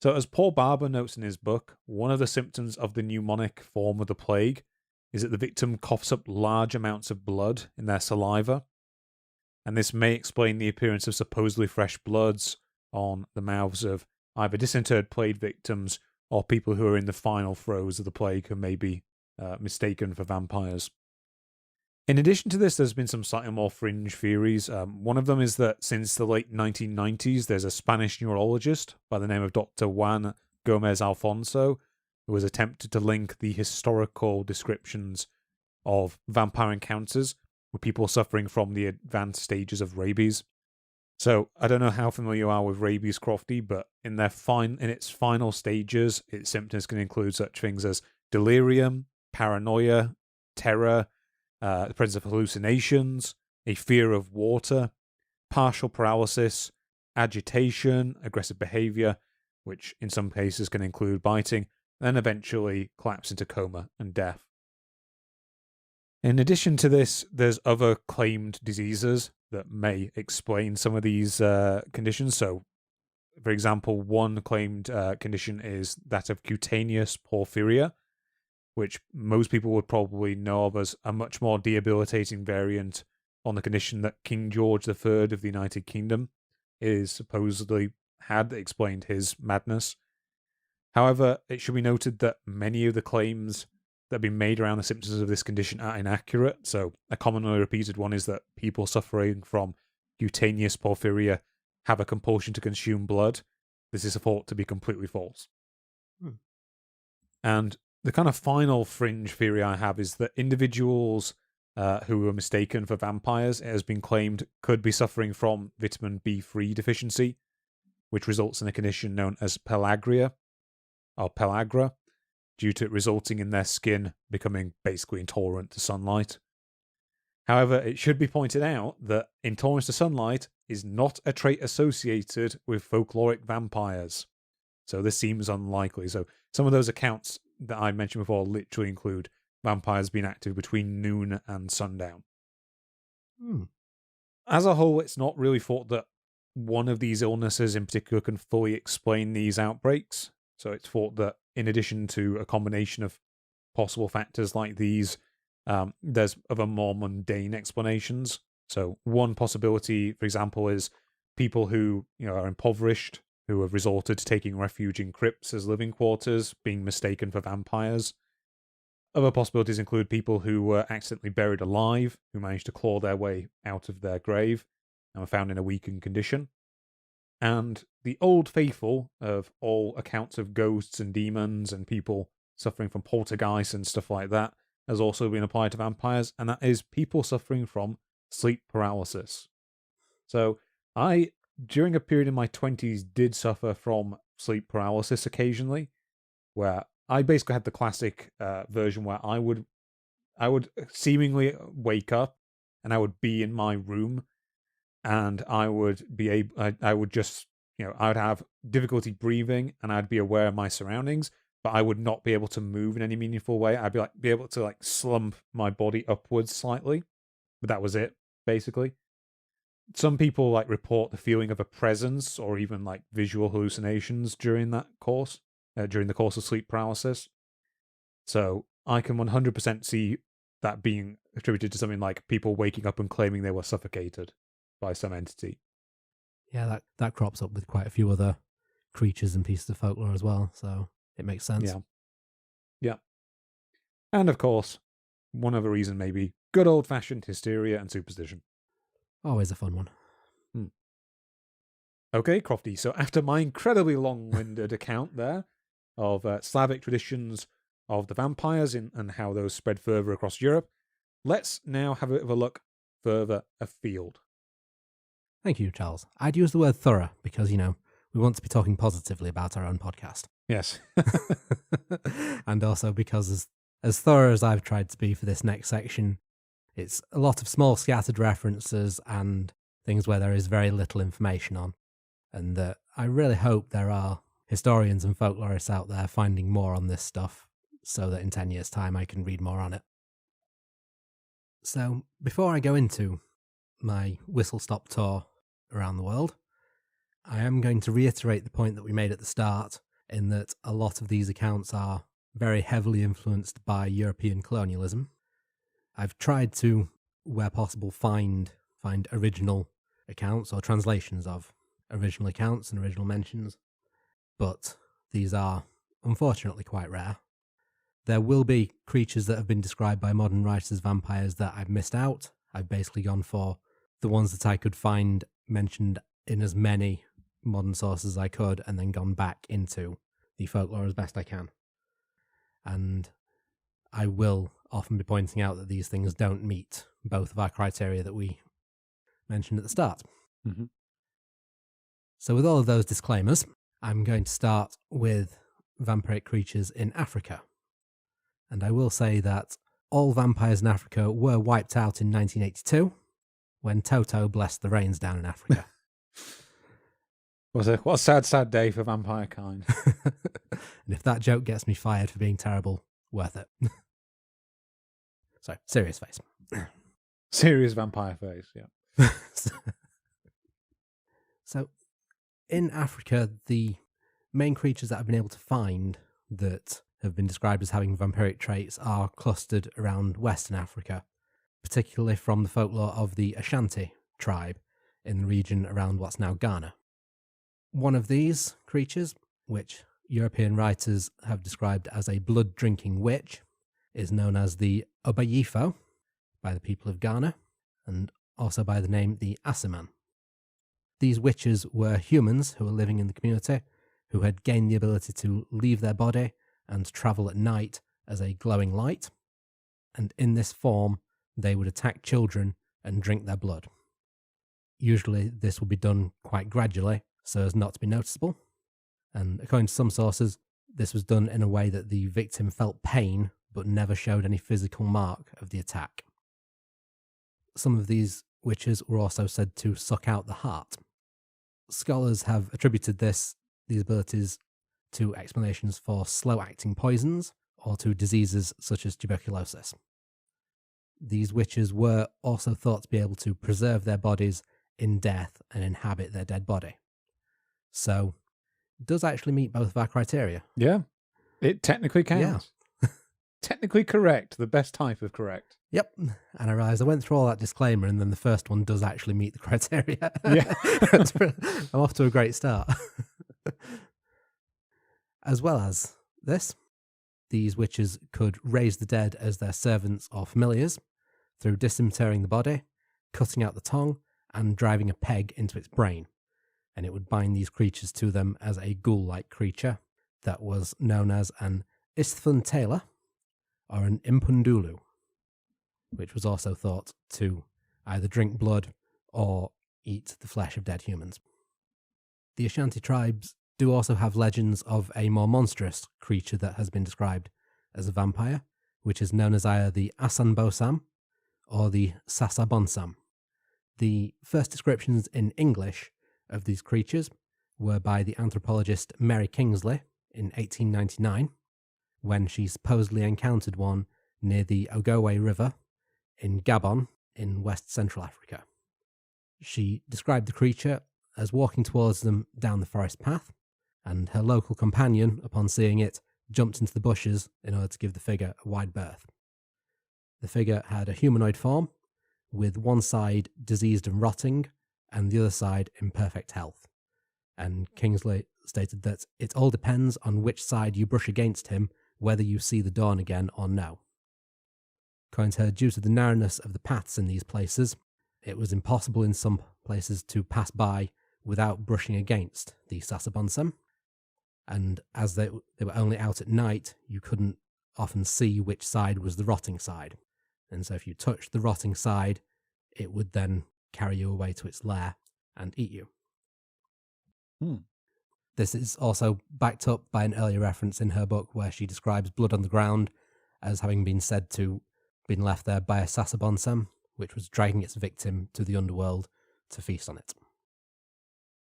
A: So, as Paul Barber notes in his book, one of the symptoms of the pneumonic form of the plague is that the victim coughs up large amounts of blood in their saliva, and this may explain the appearance of supposedly fresh bloods on the mouths of either disinterred plague victims or people who are in the final throes of the plague who may be mistaken for vampires. In addition to this, there's been some slightly more fringe theories. One of them is that since the late 1990s, there's a Spanish neurologist by the name of Dr. Juan Gomez Alfonso who has attempted to link the historical descriptions of vampire encounters with people suffering from the advanced stages of rabies. So I don't know how familiar you are with rabies, Crofty, but in its final stages, its symptoms can include such things as delirium, paranoia, terror, the presence of hallucinations, a fear of water, partial paralysis, agitation, aggressive behavior, which in some cases can include biting, and eventually collapse into coma and death. In addition to this, there's other claimed diseases that may explain some of these conditions. So, for example, one claimed condition is that of cutaneous porphyria, which most people would probably know of as a much more debilitating variant on the condition that King George III of the United Kingdom is supposedly had that explained his madness. However, it should be noted that many of the claims that have been made around the symptoms of this condition are inaccurate. So, a commonly repeated one is that people suffering from cutaneous porphyria have a compulsion to consume blood. This is thought to be completely false. And the kind of final fringe theory I have is that individuals who were mistaken for vampires, it has been claimed, could be suffering from vitamin B3 deficiency, which results in a condition known as pellagra, due to it resulting in their skin becoming basically intolerant to sunlight. However, it should be pointed out that intolerance to sunlight is not a trait associated with folkloric vampires. So this seems unlikely. So some of those accounts that I mentioned before literally include vampires being active between noon and sundown. As a whole, it's not really thought that one of these illnesses in particular can fully explain these outbreaks. So it's thought that in addition to a combination of possible factors like these, there's other more mundane explanations. So one possibility, for example, is people who are impoverished, who have resorted to taking refuge in crypts as living quarters, being mistaken for vampires. Other possibilities include people who were accidentally buried alive, who managed to claw their way out of their grave and were found in a weakened condition. And the old faithful of all accounts of ghosts and demons and people suffering from poltergeists and stuff like that has also been applied to vampires, and that is people suffering from sleep paralysis. So I, during a period in my 20s, did suffer from sleep paralysis occasionally, where I basically had the classic version where I would seemingly wake up and I would be in my room and I would be able, I would just, I would have difficulty breathing and I'd be aware of my surroundings, but I would not be able to move in any meaningful way. I'd be able to slump my body upwards slightly, but that was it, basically. Some people report the feeling of a presence or even visual hallucinations during that course, during the course of sleep paralysis. So I can 100% see that being attributed to something like people waking up and claiming they were suffocated by some entity.
B: Yeah, that crops up with quite a few other creatures and pieces of folklore as well, so it makes sense.
A: Yeah. And of course, one other reason maybe good old-fashioned hysteria and superstition.
B: Always a fun one.
A: Okay, Crofty, so after my incredibly long-winded account there of Slavic traditions of the vampires and how those spread further across Europe, let's now have a bit of a look further afield.
B: Thank you, Charles. I'd use the word thorough because, we want to be talking positively about our own podcast.
A: Yes.
B: And also because as thorough as I've tried to be for this next section, it's a lot of small scattered references and things where there is very little information on. And I really hope there are historians and folklorists out there finding more on this stuff so that in 10 years' time I can read more on it. So before I go into my whistle-stop tour around the world, I am going to reiterate the point that we made at the start in that a lot of these accounts are very heavily influenced by European colonialism. I've tried to, where possible, find original accounts or translations of original accounts and original mentions, but these are unfortunately quite rare. There will be creatures that have been described by modern writers as vampires that I've missed out. I've basically gone for the ones that I could find mentioned in as many modern sources as I could and then gone back into the folklore as best I can. And I will often be pointing out that these things don't meet both of our criteria that we mentioned at the start.
A: Mm-hmm.
B: So with all of those disclaimers, I'm going to start with vampiric creatures in Africa. And I will say that all vampires in Africa were wiped out in 1982 when Toto blessed the rains down in Africa.
A: What a sad, sad day for vampire kind.
B: And if that joke gets me fired for being terrible, worth it. Sorry, serious face.
A: Serious vampire face, yeah.
B: So, in Africa, the main creatures that I've been able to find that have been described as having vampiric traits are clustered around Western Africa, particularly from the folklore of the Ashanti tribe in the region around what's now Ghana. One of these creatures, which European writers have described as a blood-drinking witch, is known as the Obayifo by the people of Ghana, and also by the name the Asiman. These witches were humans who were living in the community, who had gained the ability to leave their body and travel at night as a glowing light, and in this form they would attack children and drink their blood. Usually this would be done quite gradually, so as not to be noticeable, and according to some sources, this was done in a way that the victim felt pain but never showed any physical mark of the attack. Some of these witches were also said to suck out the heart. Scholars have attributed these abilities to explanations for slow-acting poisons or to diseases such as tuberculosis. These witches were also thought to be able to preserve their bodies in death and inhabit their dead body. So, it does actually meet both of our criteria.
A: Yeah, it technically counts. Yeah. Technically correct, the best type of correct.
B: Yep, and I realised I went through all that disclaimer and then the first one does actually meet the criteria.
A: Yeah.
B: I'm off to a great start. As well as this, These witches could raise the dead as their servants or familiars through disinterring the body, cutting out the tongue, and driving a peg into its brain. And it would bind these creatures to them as a ghoul-like creature that was known as an Isthfuntala or an Impundulu, which was also thought to either drink blood or eat the flesh of dead humans. The Ashanti tribes do also have legends of a more monstrous creature that has been described as a vampire, which is known as either the Asanbosam or the Sasabonsam. The first descriptions in English of these creatures were by the anthropologist Mary Kingsley in 1899, when she supposedly encountered one near the Ogowe River in Gabon in West Central Africa. She described the creature as walking towards them down the forest path, and her local companion, upon seeing it, jumped into the bushes in order to give the figure a wide berth. The figure had a humanoid form, with one side diseased and rotting, and the other side in perfect health. And Kingsley stated that it all depends on which side you brush against him, whether you see the dawn again or no. According to her, due to the narrowness of the paths in these places, it was impossible in some places to pass by without brushing against the Sasabonsam. And as they were only out at night, you couldn't often see which side was the rotting side. And so if you touched the rotting side, it would then carry you away to its lair and eat you. This is also backed up by an earlier reference in her book where she describes blood on the ground as having been said to been left there by a Sasabonsam, which was dragging its victim to the underworld to feast on it.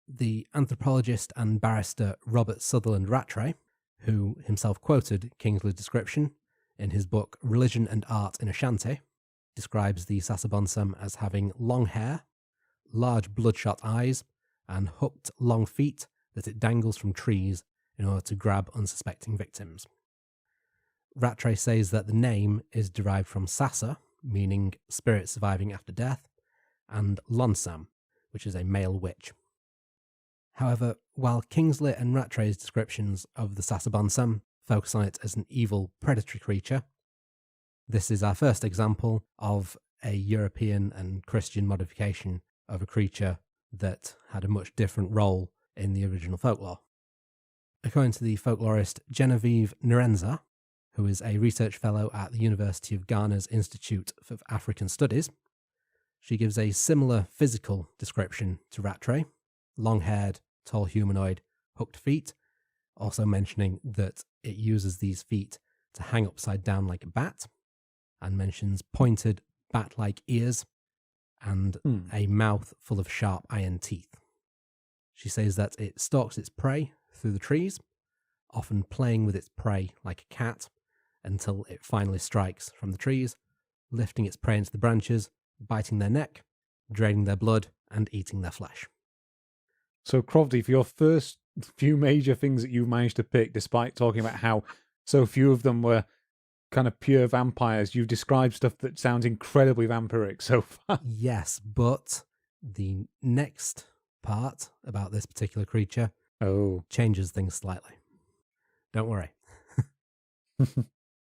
B: The anthropologist and barrister Robert Sutherland Rattray, who himself quoted Kingsley's description in his book Religion and Art in Ashanti, describes the Sasabonsam as having long hair, large bloodshot eyes, and hooked long feet that it dangles from trees in order to grab unsuspecting victims. Rattray says that the name is derived from Sasa, meaning spirit surviving after death, and Lonsam, which is a male witch. However, while Kingsley and Rattray's descriptions of the Sasabonsam focus on it as an evil predatory creature, this is our first example of a European and Christian modification of a creature that had a much different role in the original folklore. According to the folklorist Genevieve Nrenza, who is a research fellow at the University of Ghana's Institute of African Studies, she gives a similar physical description to Rattray: long-haired, tall humanoid, hooked feet, also mentioning that it uses these feet to hang upside down like a bat, and mentions pointed bat-like ears and a mouth full of sharp iron teeth. She says that it stalks its prey through the trees, often playing with its prey like a cat, until it finally strikes from the trees, lifting its prey into the branches, biting their neck, draining their blood, and eating their flesh.
A: So, Crovdy, for your first few major things that you've managed to pick, despite talking about how so few of them were kind of pure vampires, you've described stuff that sounds incredibly vampiric so far.
B: Yes, but the next part about this particular creature changes things slightly. Don't worry.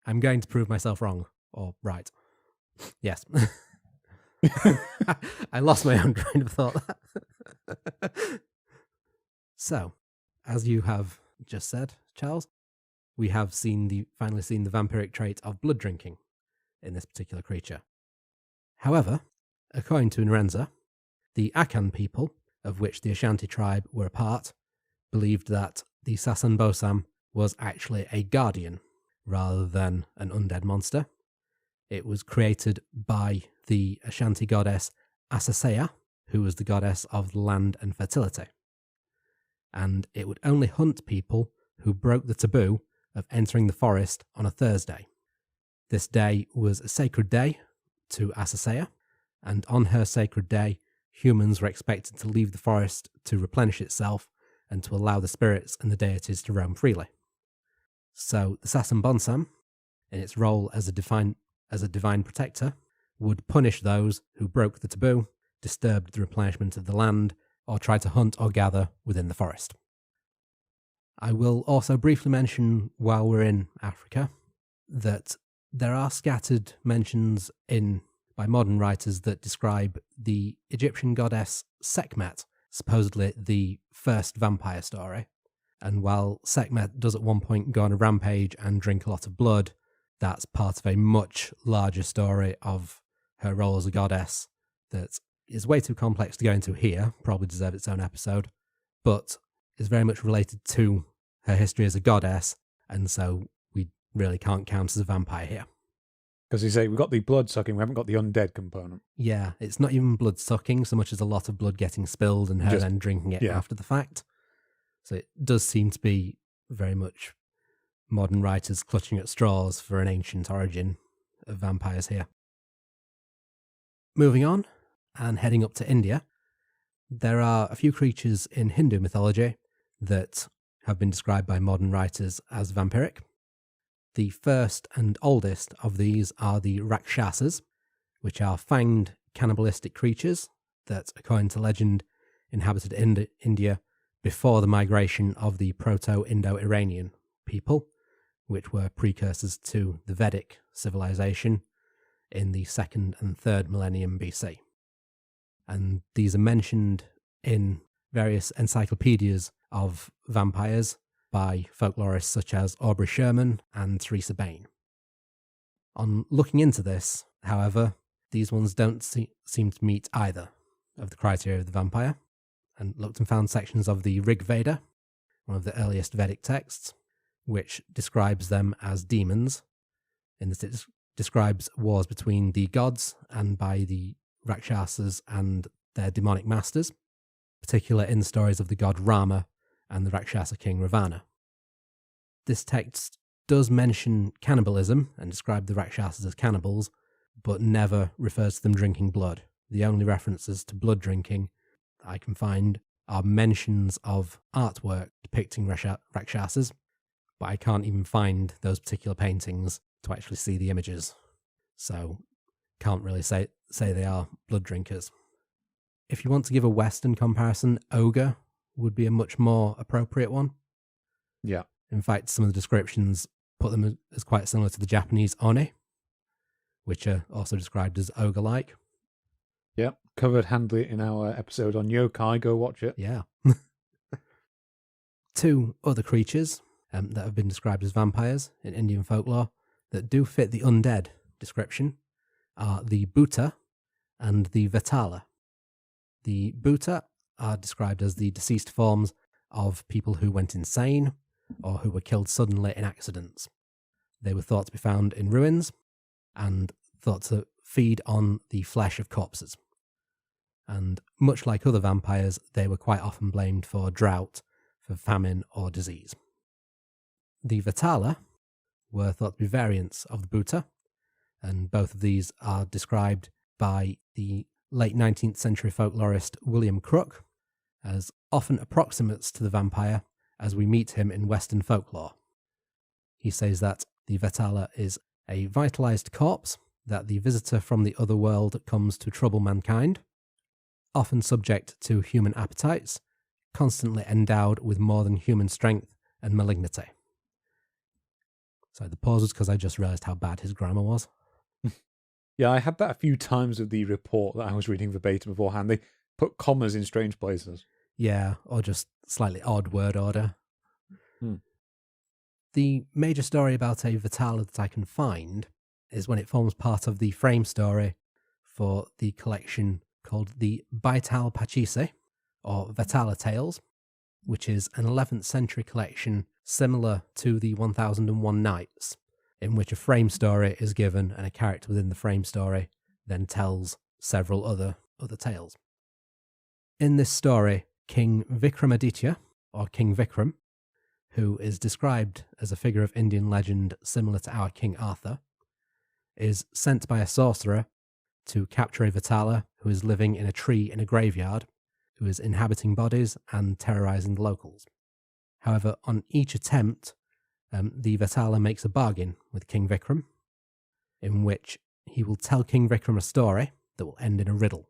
B: I'm going to prove myself wrong, or right. Yes. I lost my own train of thought. So, as you have just said, Charles, we have finally seen the vampiric trait of blood drinking in this particular creature. However, according to Nrenza, the Akan people, of which the Ashanti tribe were a part, believed that the Sasanbosam was actually a guardian rather than an undead monster. It was created by the Ashanti goddess Asasea, who was the goddess of the land and fertility. And it would only hunt people who broke the taboo of entering the forest on a Thursday. This day was a sacred day to Asasea, and on her sacred day, humans were expected to leave the forest to replenish itself and to allow the spirits and the deities to roam freely. So the Sasanbonsam, in its role as a divine protector, would punish those who broke the taboo, disturbed the replenishment of the land, or tried to hunt or gather within the forest. I will also briefly mention, while we're in Africa, that there are scattered mentions by modern writers that describe the Egyptian goddess Sekhmet, supposedly the first vampire story. And while Sekhmet does at one point go on a rampage and drink a lot of blood, that's part of a much larger story of her role as a goddess that is way too complex to go into here, probably deserves its own episode, but is very much related to her history as a goddess, and so we really can't count as a vampire here.
A: Because you say we've got the blood sucking, we haven't got the undead component.
B: Yeah, it's not even blood sucking so much as a lot of blood getting spilled and her then drinking it after the fact. So it does seem to be very much modern writers clutching at straws for an ancient origin of vampires here. Moving on, and heading up to India, there are a few creatures in Hindu mythology that have been described by modern writers as vampiric. The first and oldest of these are the Rakshasas, which are fanged cannibalistic creatures that, according to legend, inhabited India before the migration of the Proto-Indo-Iranian people, which were precursors to the Vedic civilization in the 2nd and 3rd millennium BC. And these are mentioned in various encyclopedias of vampires by folklorists such as Aubrey Sherman and Theresa Bain. On looking into this, however, these ones don't seem to meet either of the criteria of the vampire, and looked and found sections of the Rig Veda, one of the earliest Vedic texts, which describes them as demons, in that it describes wars between the gods and by the Rakshasas and their demonic masters, particularly in the stories of the god Rama and the Rakshasa king Ravana. This text does mention cannibalism and describe the Rakshasas as cannibals, but never refers to them drinking blood. The only references to blood drinking I can find are mentions of artwork depicting Rakshasas, but I can't even find those particular paintings to actually see the images, so can't really say they are blood drinkers. If you want to give a Western comparison, ogre would be a much more appropriate one.
A: Yeah.
B: In fact, some of the descriptions put them as quite similar to the Japanese oni, which are also described as ogre-like.
A: Yep, covered handily in our episode on yokai. Go watch it.
B: Yeah. Two other creatures that have been described as vampires in Indian folklore that do fit the undead description are the Bhuta and the Vetala. The Bhuta are described as the deceased forms of people who went insane or who were killed suddenly in accidents. They were thought to be found in ruins and thought to feed on the flesh of corpses. And much like other vampires, they were quite often blamed for drought, for famine or disease. The Vetala were thought to be variants of the Bhuta, and both of these are described by the late 19th century folklorist William Crook as often approximates to the vampire as we meet him in Western folklore. He says that the Vetala is a vitalized corpse, that the visitor from the other world comes to trouble mankind, often subject to human appetites, constantly endowed with more than human strength and malignity. So the pause was because I just realised how bad his grammar was.
A: Yeah, I had that a few times with the report that I was reading verbatim beforehand. They put commas in strange places.
B: Yeah, or just slightly odd word order. The major story about a Vetala that I can find is when it forms part of the frame story for the collection called the Baital Pachisi, or Vetala Tales, which is an 11th century collection similar to the 1001 Nights, in which a frame story is given and a character within the frame story then tells several other tales. In this story, King Vikramaditya, or King Vikram, who is described as a figure of Indian legend similar to our King Arthur, is sent by a sorcerer to capture a Vetala who is living in a tree in a graveyard, who is inhabiting bodies and terrorizing the locals. However, on each attempt, the Vetala makes a bargain with King Vikram, in which he will tell King Vikram a story that will end in a riddle.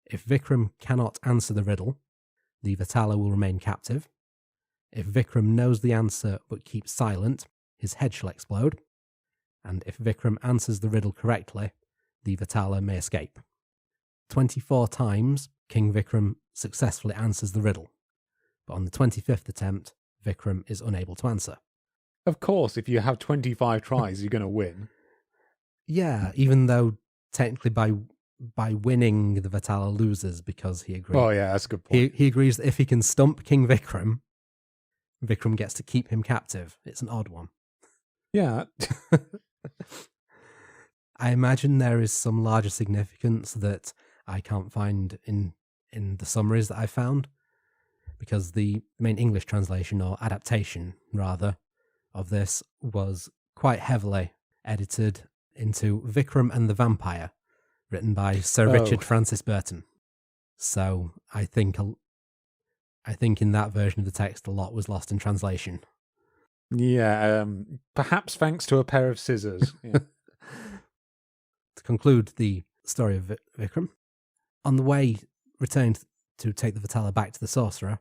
B: If Vikram cannot answer the riddle, the Vetala will remain captive, If Vikram knows the answer but keeps silent, his head shall explode. And if Vikram answers the riddle correctly, the Vatala may escape. 24 times, King Vikram successfully answers the riddle, but on the 25th attempt, Vikram is unable to answer.
A: Of course, if you have 25 tries, you're going to win.
B: Yeah, even though technically by winning, the Vatala loses because he agrees.
A: Oh yeah, that's a good point.
B: He agrees that if he can stump King Vikram, Vikram gets to keep him captive. It's an odd one.
A: Yeah.
B: I imagine there is some larger significance that I can't find in the summaries that I found, because the main English translation, or adaptation rather, of this was quite heavily edited into Vikram and the Vampire, written by Sir Richard Francis Burton. So I think in that version of the text a lot was lost in translation.
A: Yeah, perhaps thanks to a pair of scissors. Yeah.
B: To conclude the story of Vikram, on the way returning to take the Vatala back to the sorcerer,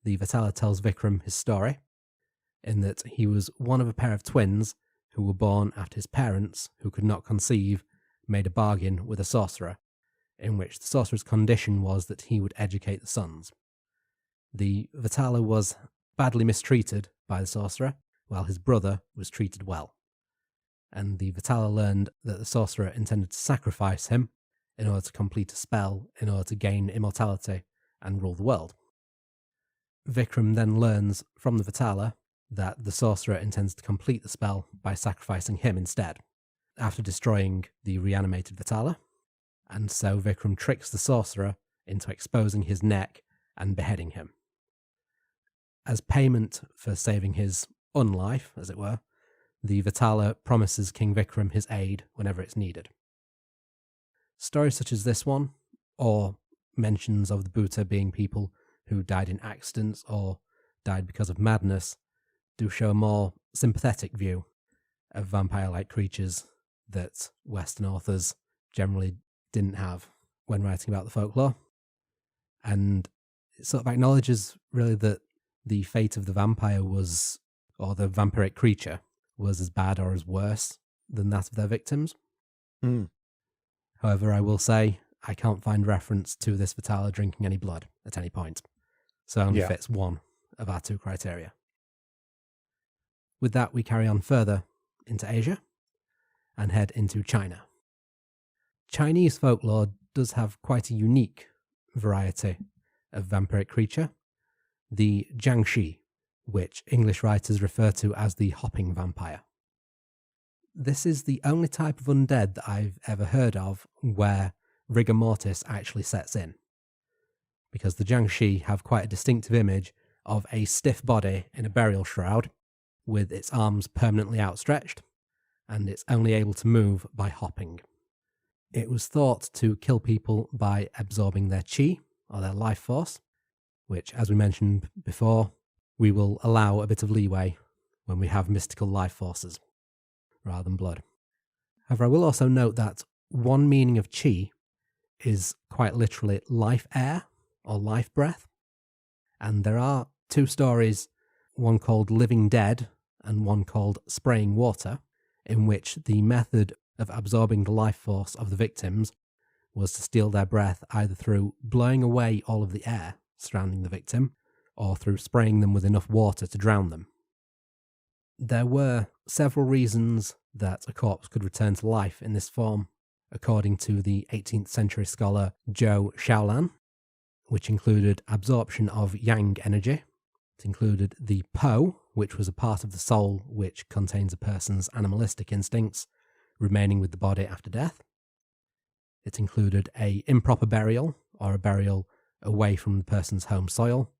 B: the Vatala tells Vikram his story, in that he was one of a pair of twins who were born after his parents, who could not conceive, made a bargain with a sorcerer, in which the sorcerer's condition was that he would educate the sons. The Vatala was badly mistreated by the sorcerer, while his brother was treated well. And the Vatala learned that the sorcerer intended to sacrifice him in order to complete a spell, in order to gain immortality and rule the world. Vikram then learns from the Vatala that the sorcerer intends to complete the spell by sacrificing him instead, after destroying the reanimated Vatala, and so Vikram tricks the sorcerer into exposing his neck and beheading him. As payment for saving his unlife, as it were, the Vatala promises King Vikram his aid whenever it's needed. Stories such as this one, or mentions of the Bhuta being people who died in accidents or died because of madness, do show a more sympathetic view of vampire-like creatures that Western authors generally didn't have when writing about the folklore. And it sort of acknowledges really that the fate of the vampire was, or the vampiric creature, was as bad or as worse than that of their victims.
A: Mm.
B: However, I will say I can't find reference to this Vatala drinking any blood at any point, so it only fits one of our two criteria. With that, we carry on further into Asia and head into China. Chinese folklore does have quite a unique variety of vampiric creature, the Jiangshi, which English writers refer to as the hopping vampire. This is the only type of undead that I've ever heard of where rigor mortis actually sets in, because the Jiangshi have quite a distinctive image of a stiff body in a burial shroud with its arms permanently outstretched, and it's only able to move by hopping. It was thought to kill people by absorbing their qi, or their life force, which, as we mentioned before, we will allow a bit of leeway when we have mystical life forces, rather than blood. However, I will also note that one meaning of qi is quite literally life air, or life breath, and there are two stories, one called Living Dead and one called Spraying Water, in which the method of absorbing the life force of the victims was to steal their breath either through blowing away all of the air surrounding the victim or through spraying them with enough water to drown them. There were several reasons that a corpse could return to life in this form, according to the 18th century scholar Zhou Xiaolan, which included absorption of yang energy. It included the Po, which was a part of the soul which contains a person's animalistic instincts, remaining with the body after death. It included a improper burial, or a burial away from the person's home soil,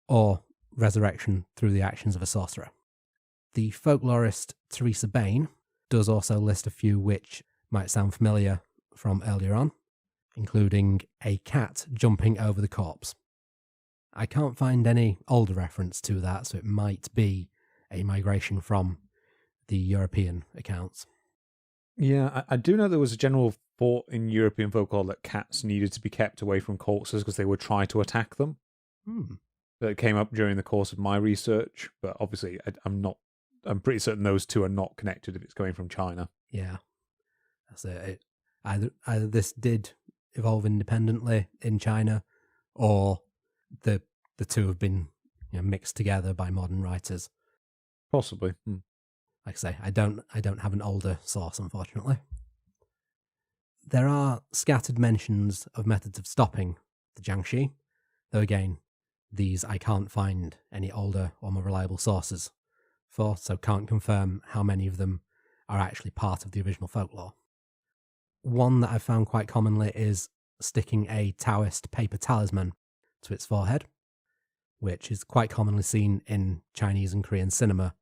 B: or resurrection through the actions of a sorcerer. The folklorist Teresa Bain does also list a few which might sound familiar from earlier on, including a cat jumping over the corpse. I can't find any older reference to that, so it might be a migration from the European accounts.
A: Yeah, I do know there was a general thought in European folklore that cats needed to be kept away from corpses because they would try to attack them. that came up during the course of my research, but obviously I'm pretty certain those two are not connected if it's coming from China.
B: Yeah, that's it. Either this did evolve independently in China, or the two have been mixed together by modern writers.
A: Possibly.
B: Like I say, I don't have an older source, unfortunately. There are scattered mentions of methods of stopping the Jiangshi, though again, these I can't find any older or more reliable sources for, so can't confirm how many of them are actually part of the original folklore. One that I've found quite commonly is sticking a Taoist paper talisman to its forehead, which is quite commonly seen in Chinese and Korean cinema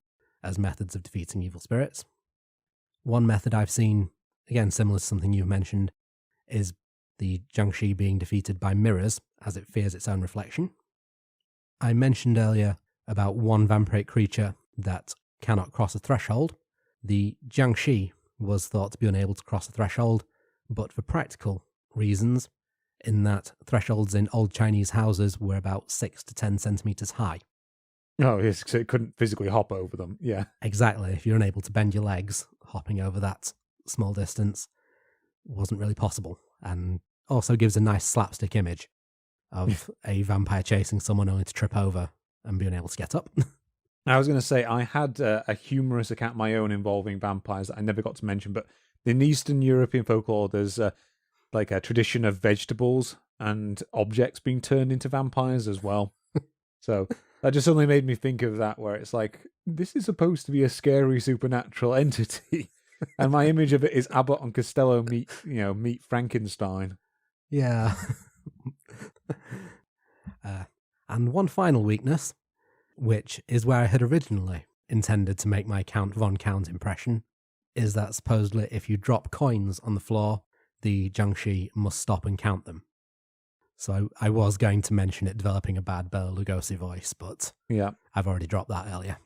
B: as methods of defeating evil spirits. One method I've seen, again similar to something you've mentioned, is the Jiangshi being defeated by mirrors as it fears its own reflection. I mentioned earlier about one vampiric creature that cannot cross a threshold. The Jiangshi was thought to be unable to cross a threshold, but for practical reasons, in that thresholds in old Chinese houses were about 6 to 10 centimetres high.
A: Oh, yes, so it couldn't physically hop over them, yeah.
B: Exactly, if you're unable to bend your legs, hopping over that small distance wasn't really possible, and also gives a nice slapstick image of a vampire chasing someone only to trip over and being able to get up.
A: I was going to say, I had a humorous account of my own involving vampires that I never got to mention, but in Eastern European folklore, there's like a tradition of vegetables and objects being turned into vampires as well. So that just suddenly made me think of that, where it's like, this is supposed to be a scary supernatural entity. And my image of it is Abbott and Costello meet Frankenstein.
B: Yeah. And one final weakness, which is where I had originally intended to make my Count Von Count impression, is that supposedly if you drop coins on the floor, the Jiangshi must stop and count them. So I was going to mention it developing a bad Bela Lugosi voice, but
A: yeah,
B: I've already dropped that earlier.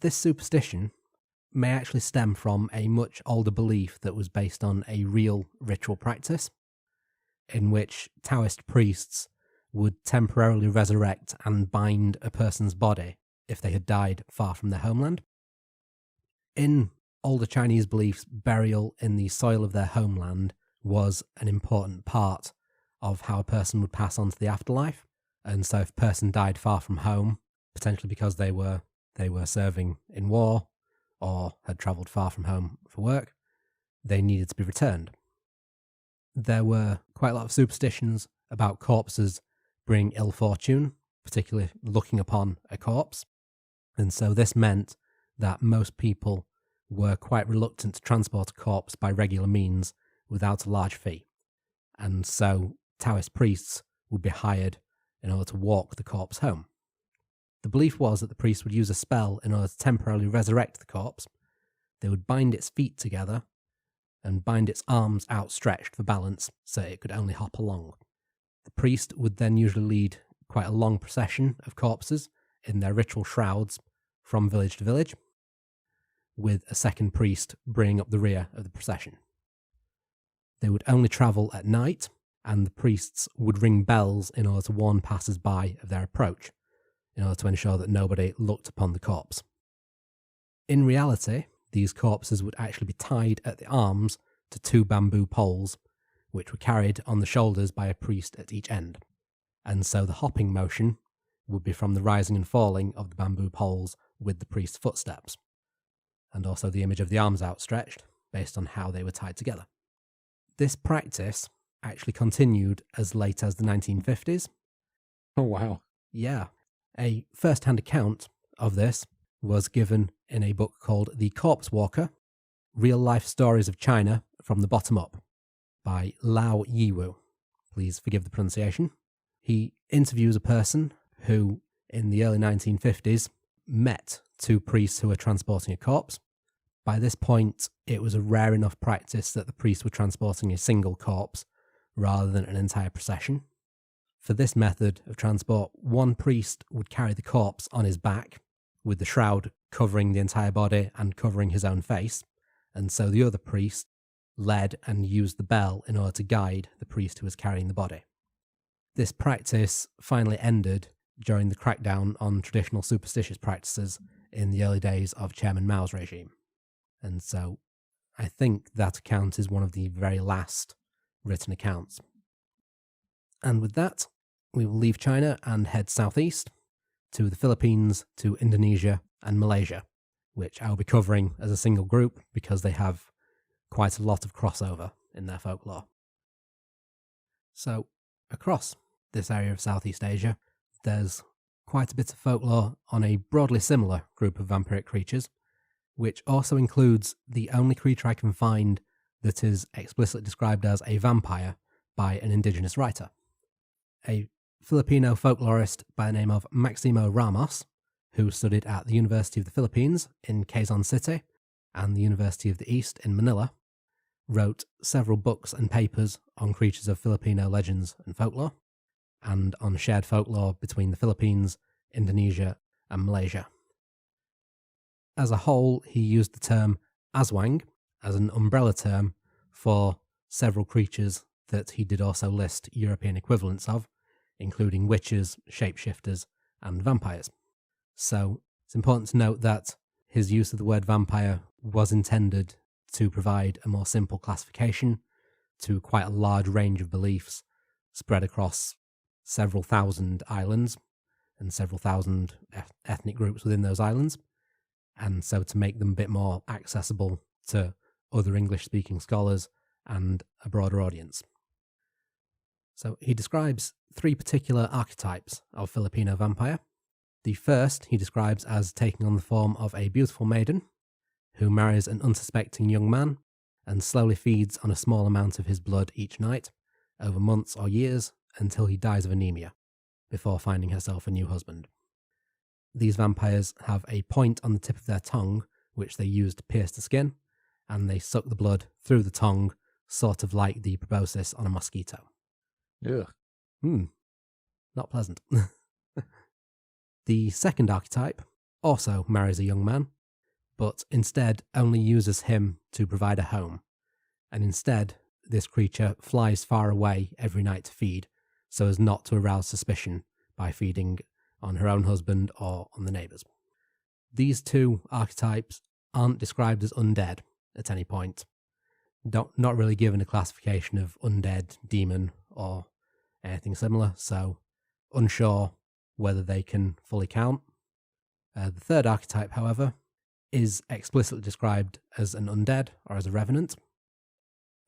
B: This superstition may actually stem from a much older belief that was based on a real ritual practice, in which Taoist priests would temporarily resurrect and bind a person's body if they had died far from their homeland. In older Chinese beliefs, burial in the soil of their homeland was an important part of how a person would pass on to the afterlife. And so if a person died far from home, potentially because they were serving in war or had travelled far from home for work, they needed to be returned. There were quite a lot of superstitions about corpses bring ill fortune, particularly looking upon a corpse. And so this meant that most people were quite reluctant to transport a corpse by regular means without a large fee. And so Taoist priests would be hired in order to walk the corpse home. The belief was that the priest would use a spell in order to temporarily resurrect the corpse. They would bind its feet together and bind its arms outstretched for balance so it could only hop along. The priest would then usually lead quite a long procession of corpses in their ritual shrouds from village to village, with a second priest bringing up the rear of the procession. They would only travel at night, and the priests would ring bells in order to warn passers-by of their approach, in order to ensure that nobody looked upon the corpse. In reality, these corpses would actually be tied at the arms to 2 bamboo poles, which were carried on the shoulders by a priest at each end. And so the hopping motion would be from the rising and falling of the bamboo poles with the priest's footsteps, and also the image of the arms outstretched based on how they were tied together. This practice actually continued as late as the 1950s.
A: Oh, wow.
B: Yeah. A first-hand account of this was given in a book called The Corpse Walker, Real-Life Stories of China from the Bottom Up, by Lao Yiwu. Please forgive the pronunciation. He interviews a person who, in the early 1950s, met 2 priests who were transporting a corpse. By this point, it was a rare enough practice that the priests were transporting a single corpse rather than an entire procession. For this method of transport, one priest would carry the corpse on his back, with the shroud covering the entire body and covering his own face, and so the other priest led and used the bell in order to guide the priest who was carrying the body. This practice finally ended during the crackdown on traditional superstitious practices in the early days of Chairman Mao's regime. And so I think that account is one of the very last written accounts. And with that, we will leave China and head southeast to the Philippines, to Indonesia and Malaysia, which I'll be covering as a single group because they have quite a lot of crossover in their folklore. So, across this area of Southeast Asia, there's quite a bit of folklore on a broadly similar group of vampiric creatures, which also includes the only creature I can find that is explicitly described as a vampire by an indigenous writer. A Filipino folklorist by the name of Maximo Ramos, who studied at the University of the Philippines in Quezon City and the University of the East in Manila, wrote several books and papers on creatures of Filipino legends and folklore, and on shared folklore between the Philippines, Indonesia, and Malaysia. As a whole, he used the term aswang as an umbrella term for several creatures that he did also list European equivalents of, including witches, shapeshifters, and vampires. So it's important to note that his use of the word vampire was intended to provide a more simple classification to quite a large range of beliefs spread across several thousand islands and several thousand ethnic groups within those islands, and so to make them a bit more accessible to other English-speaking scholars and a broader audience. So he describes three particular archetypes of Filipino vampire. The first he describes as taking on the form of a beautiful maiden who marries an unsuspecting young man and slowly feeds on a small amount of his blood each night over months or years until he dies of anemia before finding herself a new husband. These vampires have a point on the tip of their tongue which they use to pierce the skin, and they suck the blood through the tongue, sort of like the proboscis on a mosquito.
A: Ugh.
B: Not pleasant. The second archetype also marries a young man, but instead only uses him to provide a home, and instead this creature flies far away every night to feed, so as not to arouse suspicion by feeding on her own husband or on the neighbours. These two archetypes aren't described as undead at any point, not really given a classification of undead, demon, or anything similar, so unsure whether they can fully count. The third archetype, however, is explicitly described as an undead or as a revenant,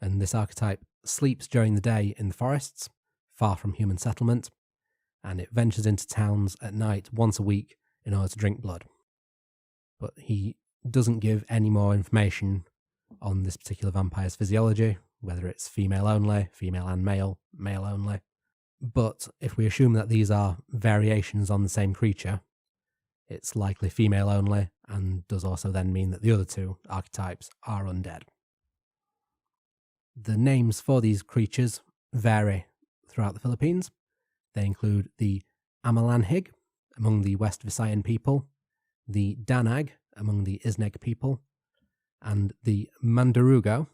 B: and this archetype sleeps during the day in the forests, far from human settlement, and it ventures into towns at night once a week in order to drink blood. But he doesn't give any more information on this particular vampire's physiology, whether it's female only, female and male, male only. But if we assume that these are variations on the same creature, it's likely female only, and does also then mean that the other two archetypes are undead. The names for these creatures vary throughout the Philippines. They include the Amalanhig among the West Visayan people, the Danag among the Isneg people, and the Mandarugo,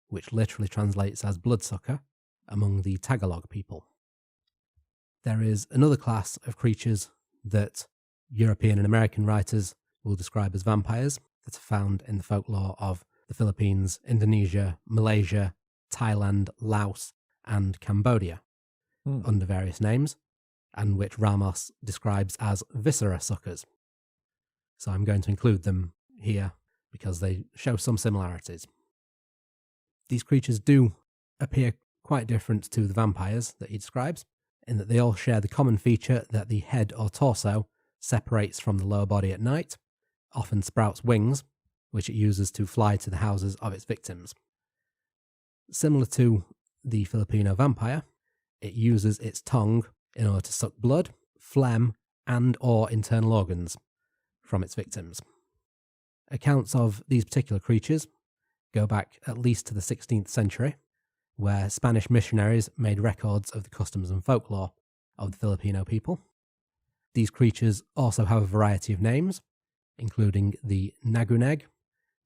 B: which literally translates as bloodsucker, among the Tagalog people. There is another class of creatures that European and American writers will describe as vampires that are found in the folklore of the Philippines, Indonesia, Malaysia, Thailand, Laos, and Cambodia under various names, and which Ramos describes as viscera suckers. So I'm going to include them here because they show some similarities. These creatures do appear quite different to the vampires that he describes, in that they all share the common feature that the head or torso separates from the lower body at night, often sprouts wings, which it uses to fly to the houses of its victims. Similar to the Filipino vampire, it uses its tongue in order to suck blood, phlegm, and or internal organs from its victims. Accounts of these particular creatures go back at least to the 16th century, where Spanish missionaries made records of the customs and folklore of the Filipino people. These creatures also have a variety of names, including the Naguneg,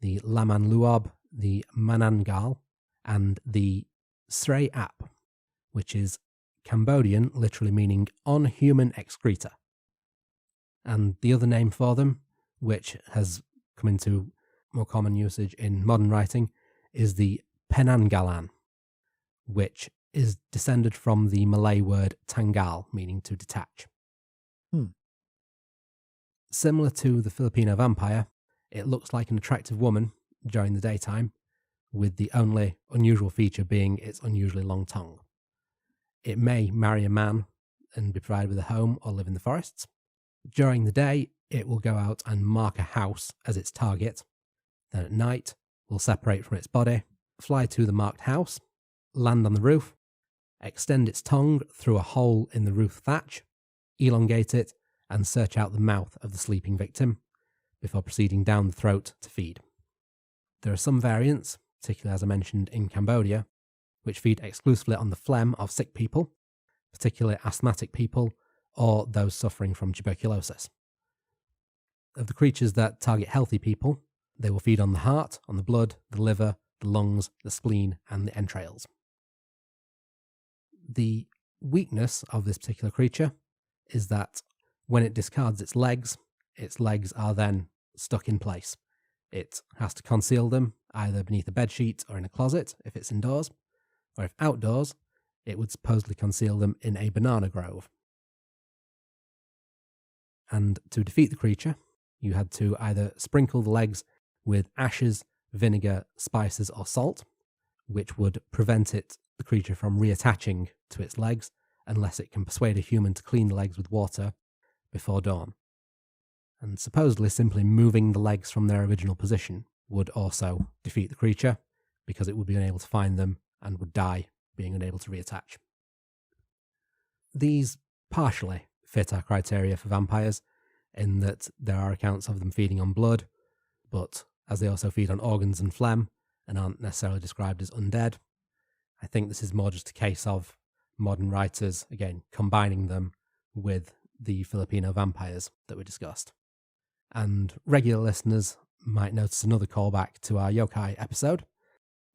B: the Lamanluob, the Manangal, and the Srey Ap, which is Cambodian literally meaning on human excreta. And the other name for them, which has come into more common usage in modern writing, is the Penanggalan, which is descended from the Malay word tanggal, meaning to detach. Similar to the Filipino vampire, it looks like an attractive woman during the daytime, with the only unusual feature being its unusually long tongue. It may marry a man and be provided with a home or live in the forests. During the day, it will go out and mark a house as its target. Then at night, will separate from its body, fly to the marked house, land on the roof, extend its tongue through a hole in the roof thatch, elongate it, and search out the mouth of the sleeping victim before proceeding down the throat to feed. There are some variants, particularly as I mentioned in Cambodia, which feed exclusively on the phlegm of sick people, particularly asthmatic people or those suffering from tuberculosis. Of the creatures that target healthy people, they will feed on the heart, on the blood, the liver, the lungs, the spleen, and the entrails. The weakness of this particular creature is that when it discards its legs are then stuck in place. It has to conceal them either beneath a bedsheet or in a closet if it's indoors, or if outdoors, it would supposedly conceal them in a banana grove. And to defeat the creature, you had to either sprinkle the legs with ashes, vinegar, spices, or salt, which would prevent the creature from reattaching to its legs unless it can persuade a human to clean the legs with water before dawn. And supposedly simply moving the legs from their original position would also defeat the creature, because it would be unable to find them and would die being unable to reattach. These partially fit our criteria for vampires, in that there are accounts of them feeding on blood, but as they also feed on organs and phlegm and aren't necessarily described as undead, I think this is more just a case of modern writers, again, combining them with the Filipino vampires that we discussed. And regular listeners might notice another callback to our yokai episode.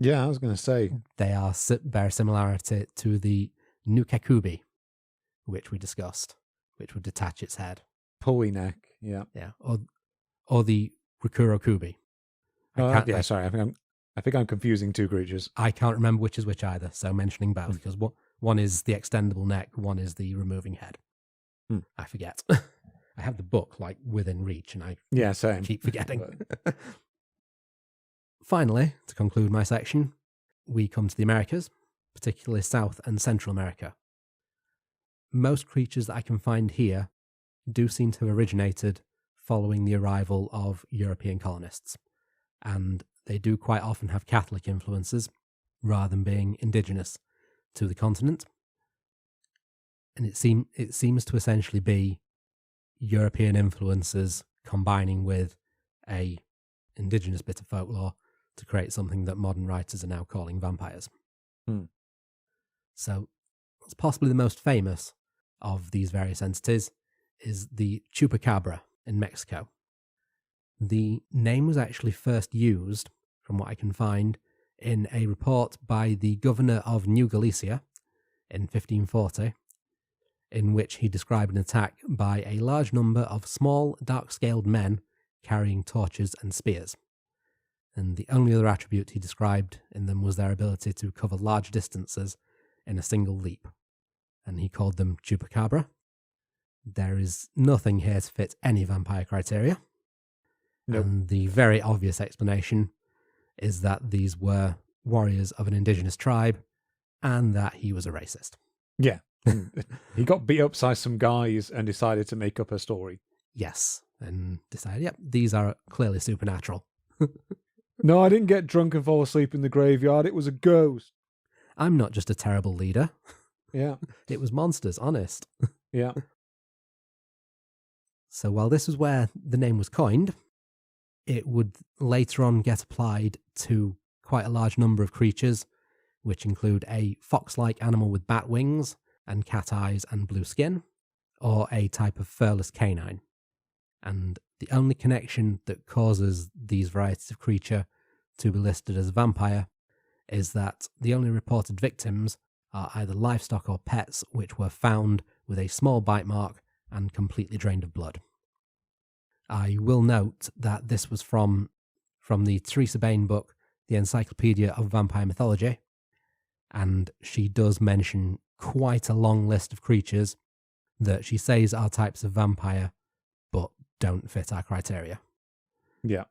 A: Yeah, I was going to say.
B: They bear similarity to the Nukekubi, which we discussed, which would detach its head.
A: Pulley neck, yeah.
B: Yeah, or the Rikurokubi.
A: Sorry, I think I'm confusing two creatures.
B: I can't remember which is which either, so mentioning both, because one is the extendable neck, one is the removing head. I forget. I have the book within reach, and I
A: same.
B: keep forgetting. Finally, to conclude my section, we come to the Americas, particularly South and Central America. Most creatures that I can find here do seem to have originated following the arrival of European colonists, and they do quite often have Catholic influences rather than being indigenous to the continent. And it seems to essentially be European influences combining with a indigenous bit of folklore to create something that modern writers are now calling vampires. So it's possibly the most famous of these various entities is the chupacabra in Mexico. The name was actually first used, from what I can find, in a report by the governor of New Galicia in 1540, in which he described an attack by a large number of small, dark-scaled men carrying torches and spears. And the only other attribute he described in them was their ability to cover large distances in a single leap. And he called them chupacabra. There is nothing here to fit any vampire criteria.
A: Nope.
B: And the very obvious explanation is that these were warriors of an indigenous tribe and that he was a racist.
A: Yeah. He got beat up by some guys and decided to make up a story.
B: Yes. And decided, yep, these are clearly supernatural.
A: No, I didn't get drunk and fall asleep in the graveyard. It was a ghost.
B: I'm not just a terrible leader.
A: Yeah.
B: It was monsters, honest.
A: Yeah.
B: So while this was where the name was coined, it would later on get applied to quite a large number of creatures, which include a fox-like animal with bat wings and cat eyes and blue skin, or a type of furless canine. And the only connection that causes these varieties of creature to be listed as vampire is that the only reported victims are either livestock or pets which were found with a small bite mark and completely drained of blood. I will note that this was from the Theresa Bain book, The Encyclopedia of Vampire Mythology, and she does mention quite a long list of creatures that she says are types of vampire but don't fit our criteria.
A: Yeah.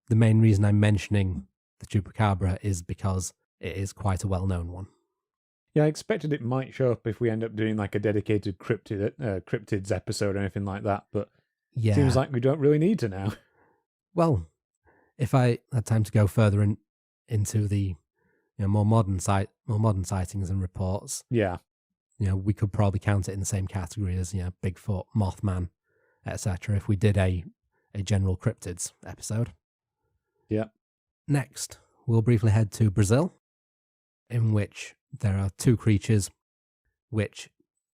B: The main reason I'm mentioning the Chupacabra is because it is quite a well-known one.
A: Yeah, I expected it might show up if we end up doing like a dedicated cryptids episode or anything like that, but
B: Yeah.
A: seems like we don't really need to now.
B: Well, if I had time to go further into the more modern sightings and reports,
A: Yeah.
B: We could probably count it in the same category as Bigfoot, Mothman, etc. if we did a general cryptids episode.
A: Yeah.
B: Next, we'll briefly head to Brazil, in which there are two creatures which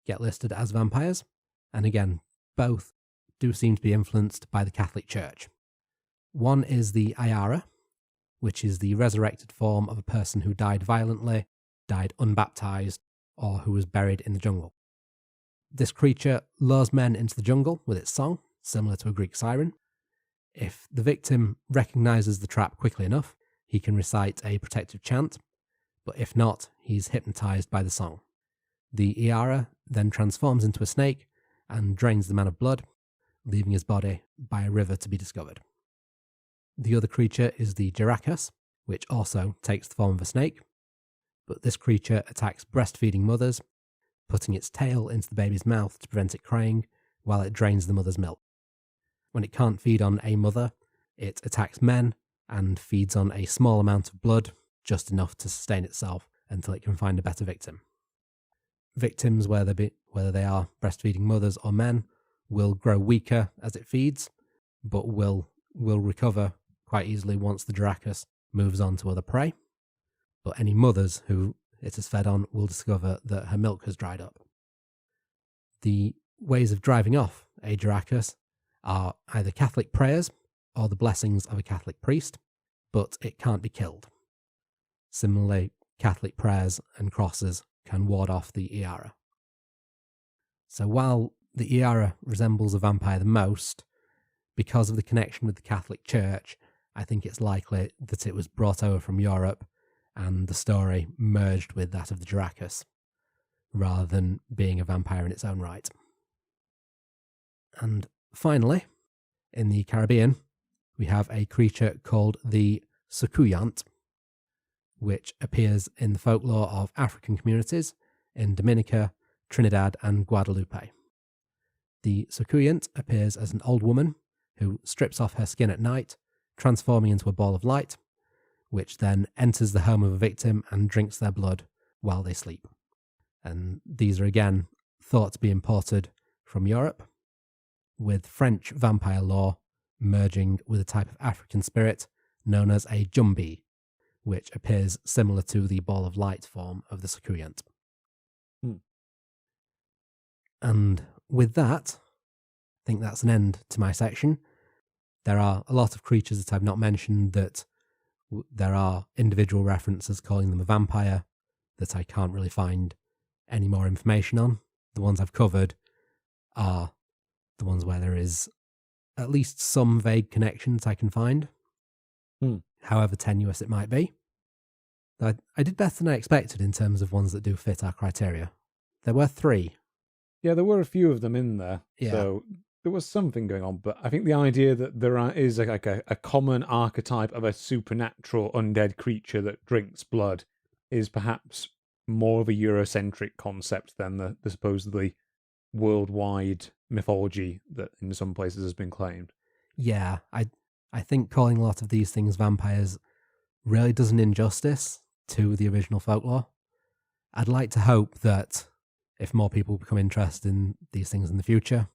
B: get listed as vampires, and again, both do seem to be influenced by the Catholic Church. One is the Ayara, which is the resurrected form of a person who died violently, died unbaptized, or who was buried in the jungle. This creature lures men into the jungle with its song, similar to a Greek siren. If the victim recognizes the trap quickly enough, he can recite a protective chant, but if not, he's hypnotized by the song. The Iara then transforms into a snake and drains the man of blood, leaving his body by a river to be discovered. The other creature is the Jaracas, which also takes the form of a snake, but this creature attacks breastfeeding mothers, putting its tail into the baby's mouth to prevent it crying while it drains the mother's milk. When it can't feed on a mother, it attacks men and feeds on a small amount of blood, just enough to sustain itself until it can find a better victim. Victims, whether they are breastfeeding mothers or men, will grow weaker as it feeds, but will recover quite easily once the Dracus moves on to other prey. But any mothers who it has fed on will discover that her milk has dried up. The ways of driving off a Dracus are either Catholic prayers or the blessings of a Catholic priest, but it can't be killed. Similarly, Catholic prayers and crosses can ward off the Iara. So while the Iara resembles a vampire the most, because of the connection with the Catholic Church, I think it's likely that it was brought over from Europe and the story merged with that of the Dracus, rather than being a vampire in its own right. And finally, in the Caribbean, we have a creature called the Sucuyant, which appears in the folklore of African communities in Dominica, Trinidad, and Guadeloupe. The Sucuyant appears as an old woman who strips off her skin at night, transforming into a ball of light, which then enters the home of a victim and drinks their blood while they sleep. And these are again thought to be imported from Europe, with French vampire lore merging with a type of African spirit known as a jumbi, which appears similar to the ball of light form of the Sucuyant. And with that, I think that's an end to my section. There are a lot of creatures that I've not mentioned that there are individual references calling them a vampire that I can't really find any more information on. The ones I've covered are the ones where there is at least some vague connections I can find, however tenuous it might be. I did better than I expected in terms of ones that do fit our criteria. There were 3.
A: Yeah, there were a few of them in there.
B: Yeah.
A: So there was something going on, but I think the idea that there is like a common archetype of a supernatural undead creature that drinks blood is perhaps more of a Eurocentric concept than the supposedly worldwide mythology that in some places has been claimed.
B: Yeah, I think calling a lot of these things vampires really does an injustice to the original folklore. I'd like to hope that if more people become interested in these things in the future,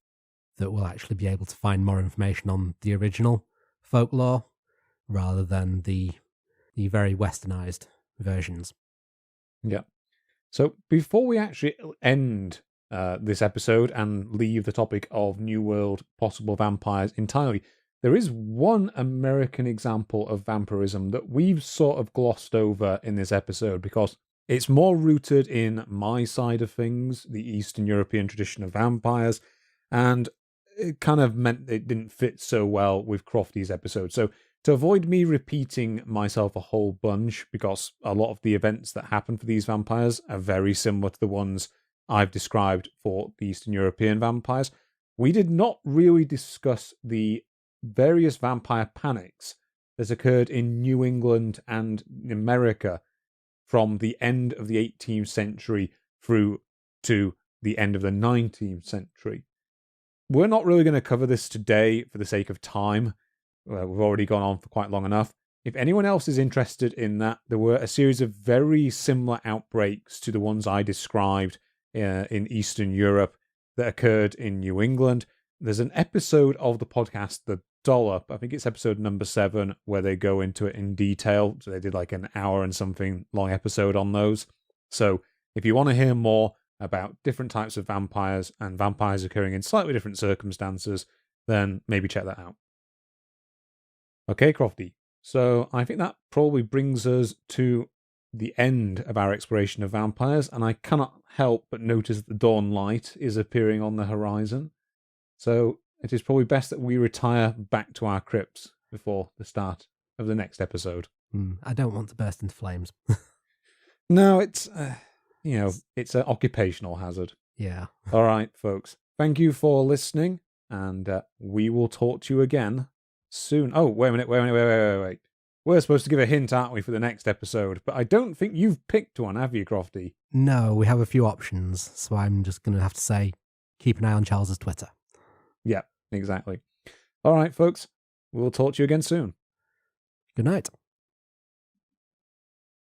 B: that we'll actually be able to find more information on the original folklore rather than the very westernized versions.
A: Yeah. So before we actually end this episode and leave the topic of New World possible vampires entirely, there is one American example of vampirism that we've sort of glossed over in this episode because It's more rooted in my side of things, the Eastern European tradition of vampires, and it kind of meant it didn't fit so well with Crofty's episode. So to avoid me repeating myself a whole bunch, because a lot of the events that happen for these vampires are very similar to the ones I've described for the Eastern European vampires, we did not really discuss the various vampire panics that occurred in New England and America from the end of the 18th century through to the end of the 19th century. We're not really going to cover this today for the sake of time. We've already gone on for quite long enough. If anyone else is interested in that, there were a series of very similar outbreaks to the ones I described in Eastern Europe that occurred in New England. There's an episode of the podcast, The Dollop, I think it's episode number 7, where they go into it in detail. So they did like an hour and something long episode on those. So if you want to hear more about different types of vampires and vampires occurring in slightly different circumstances, then maybe check that out. Okay, Crofty. So I think that probably brings us to the end of our exploration of vampires, and I cannot help but notice that the dawn light is appearing on the horizon. So it is probably best that we retire back to our crypts before the start of the next episode.
B: I don't want to burst into flames.
A: No, it's, it's an occupational hazard.
B: Yeah.
A: All right, folks. Thank you for listening, and we will talk to you again soon. Oh, wait a minute. We're supposed to give a hint, aren't we, for the next episode? But I don't think you've picked one, have you, Crofty?
B: No, we have a few options, so I'm just going to have to say, keep an eye on Charles's Twitter.
A: Yeah, exactly. All right, folks. We'll talk to you again soon.
B: Good night.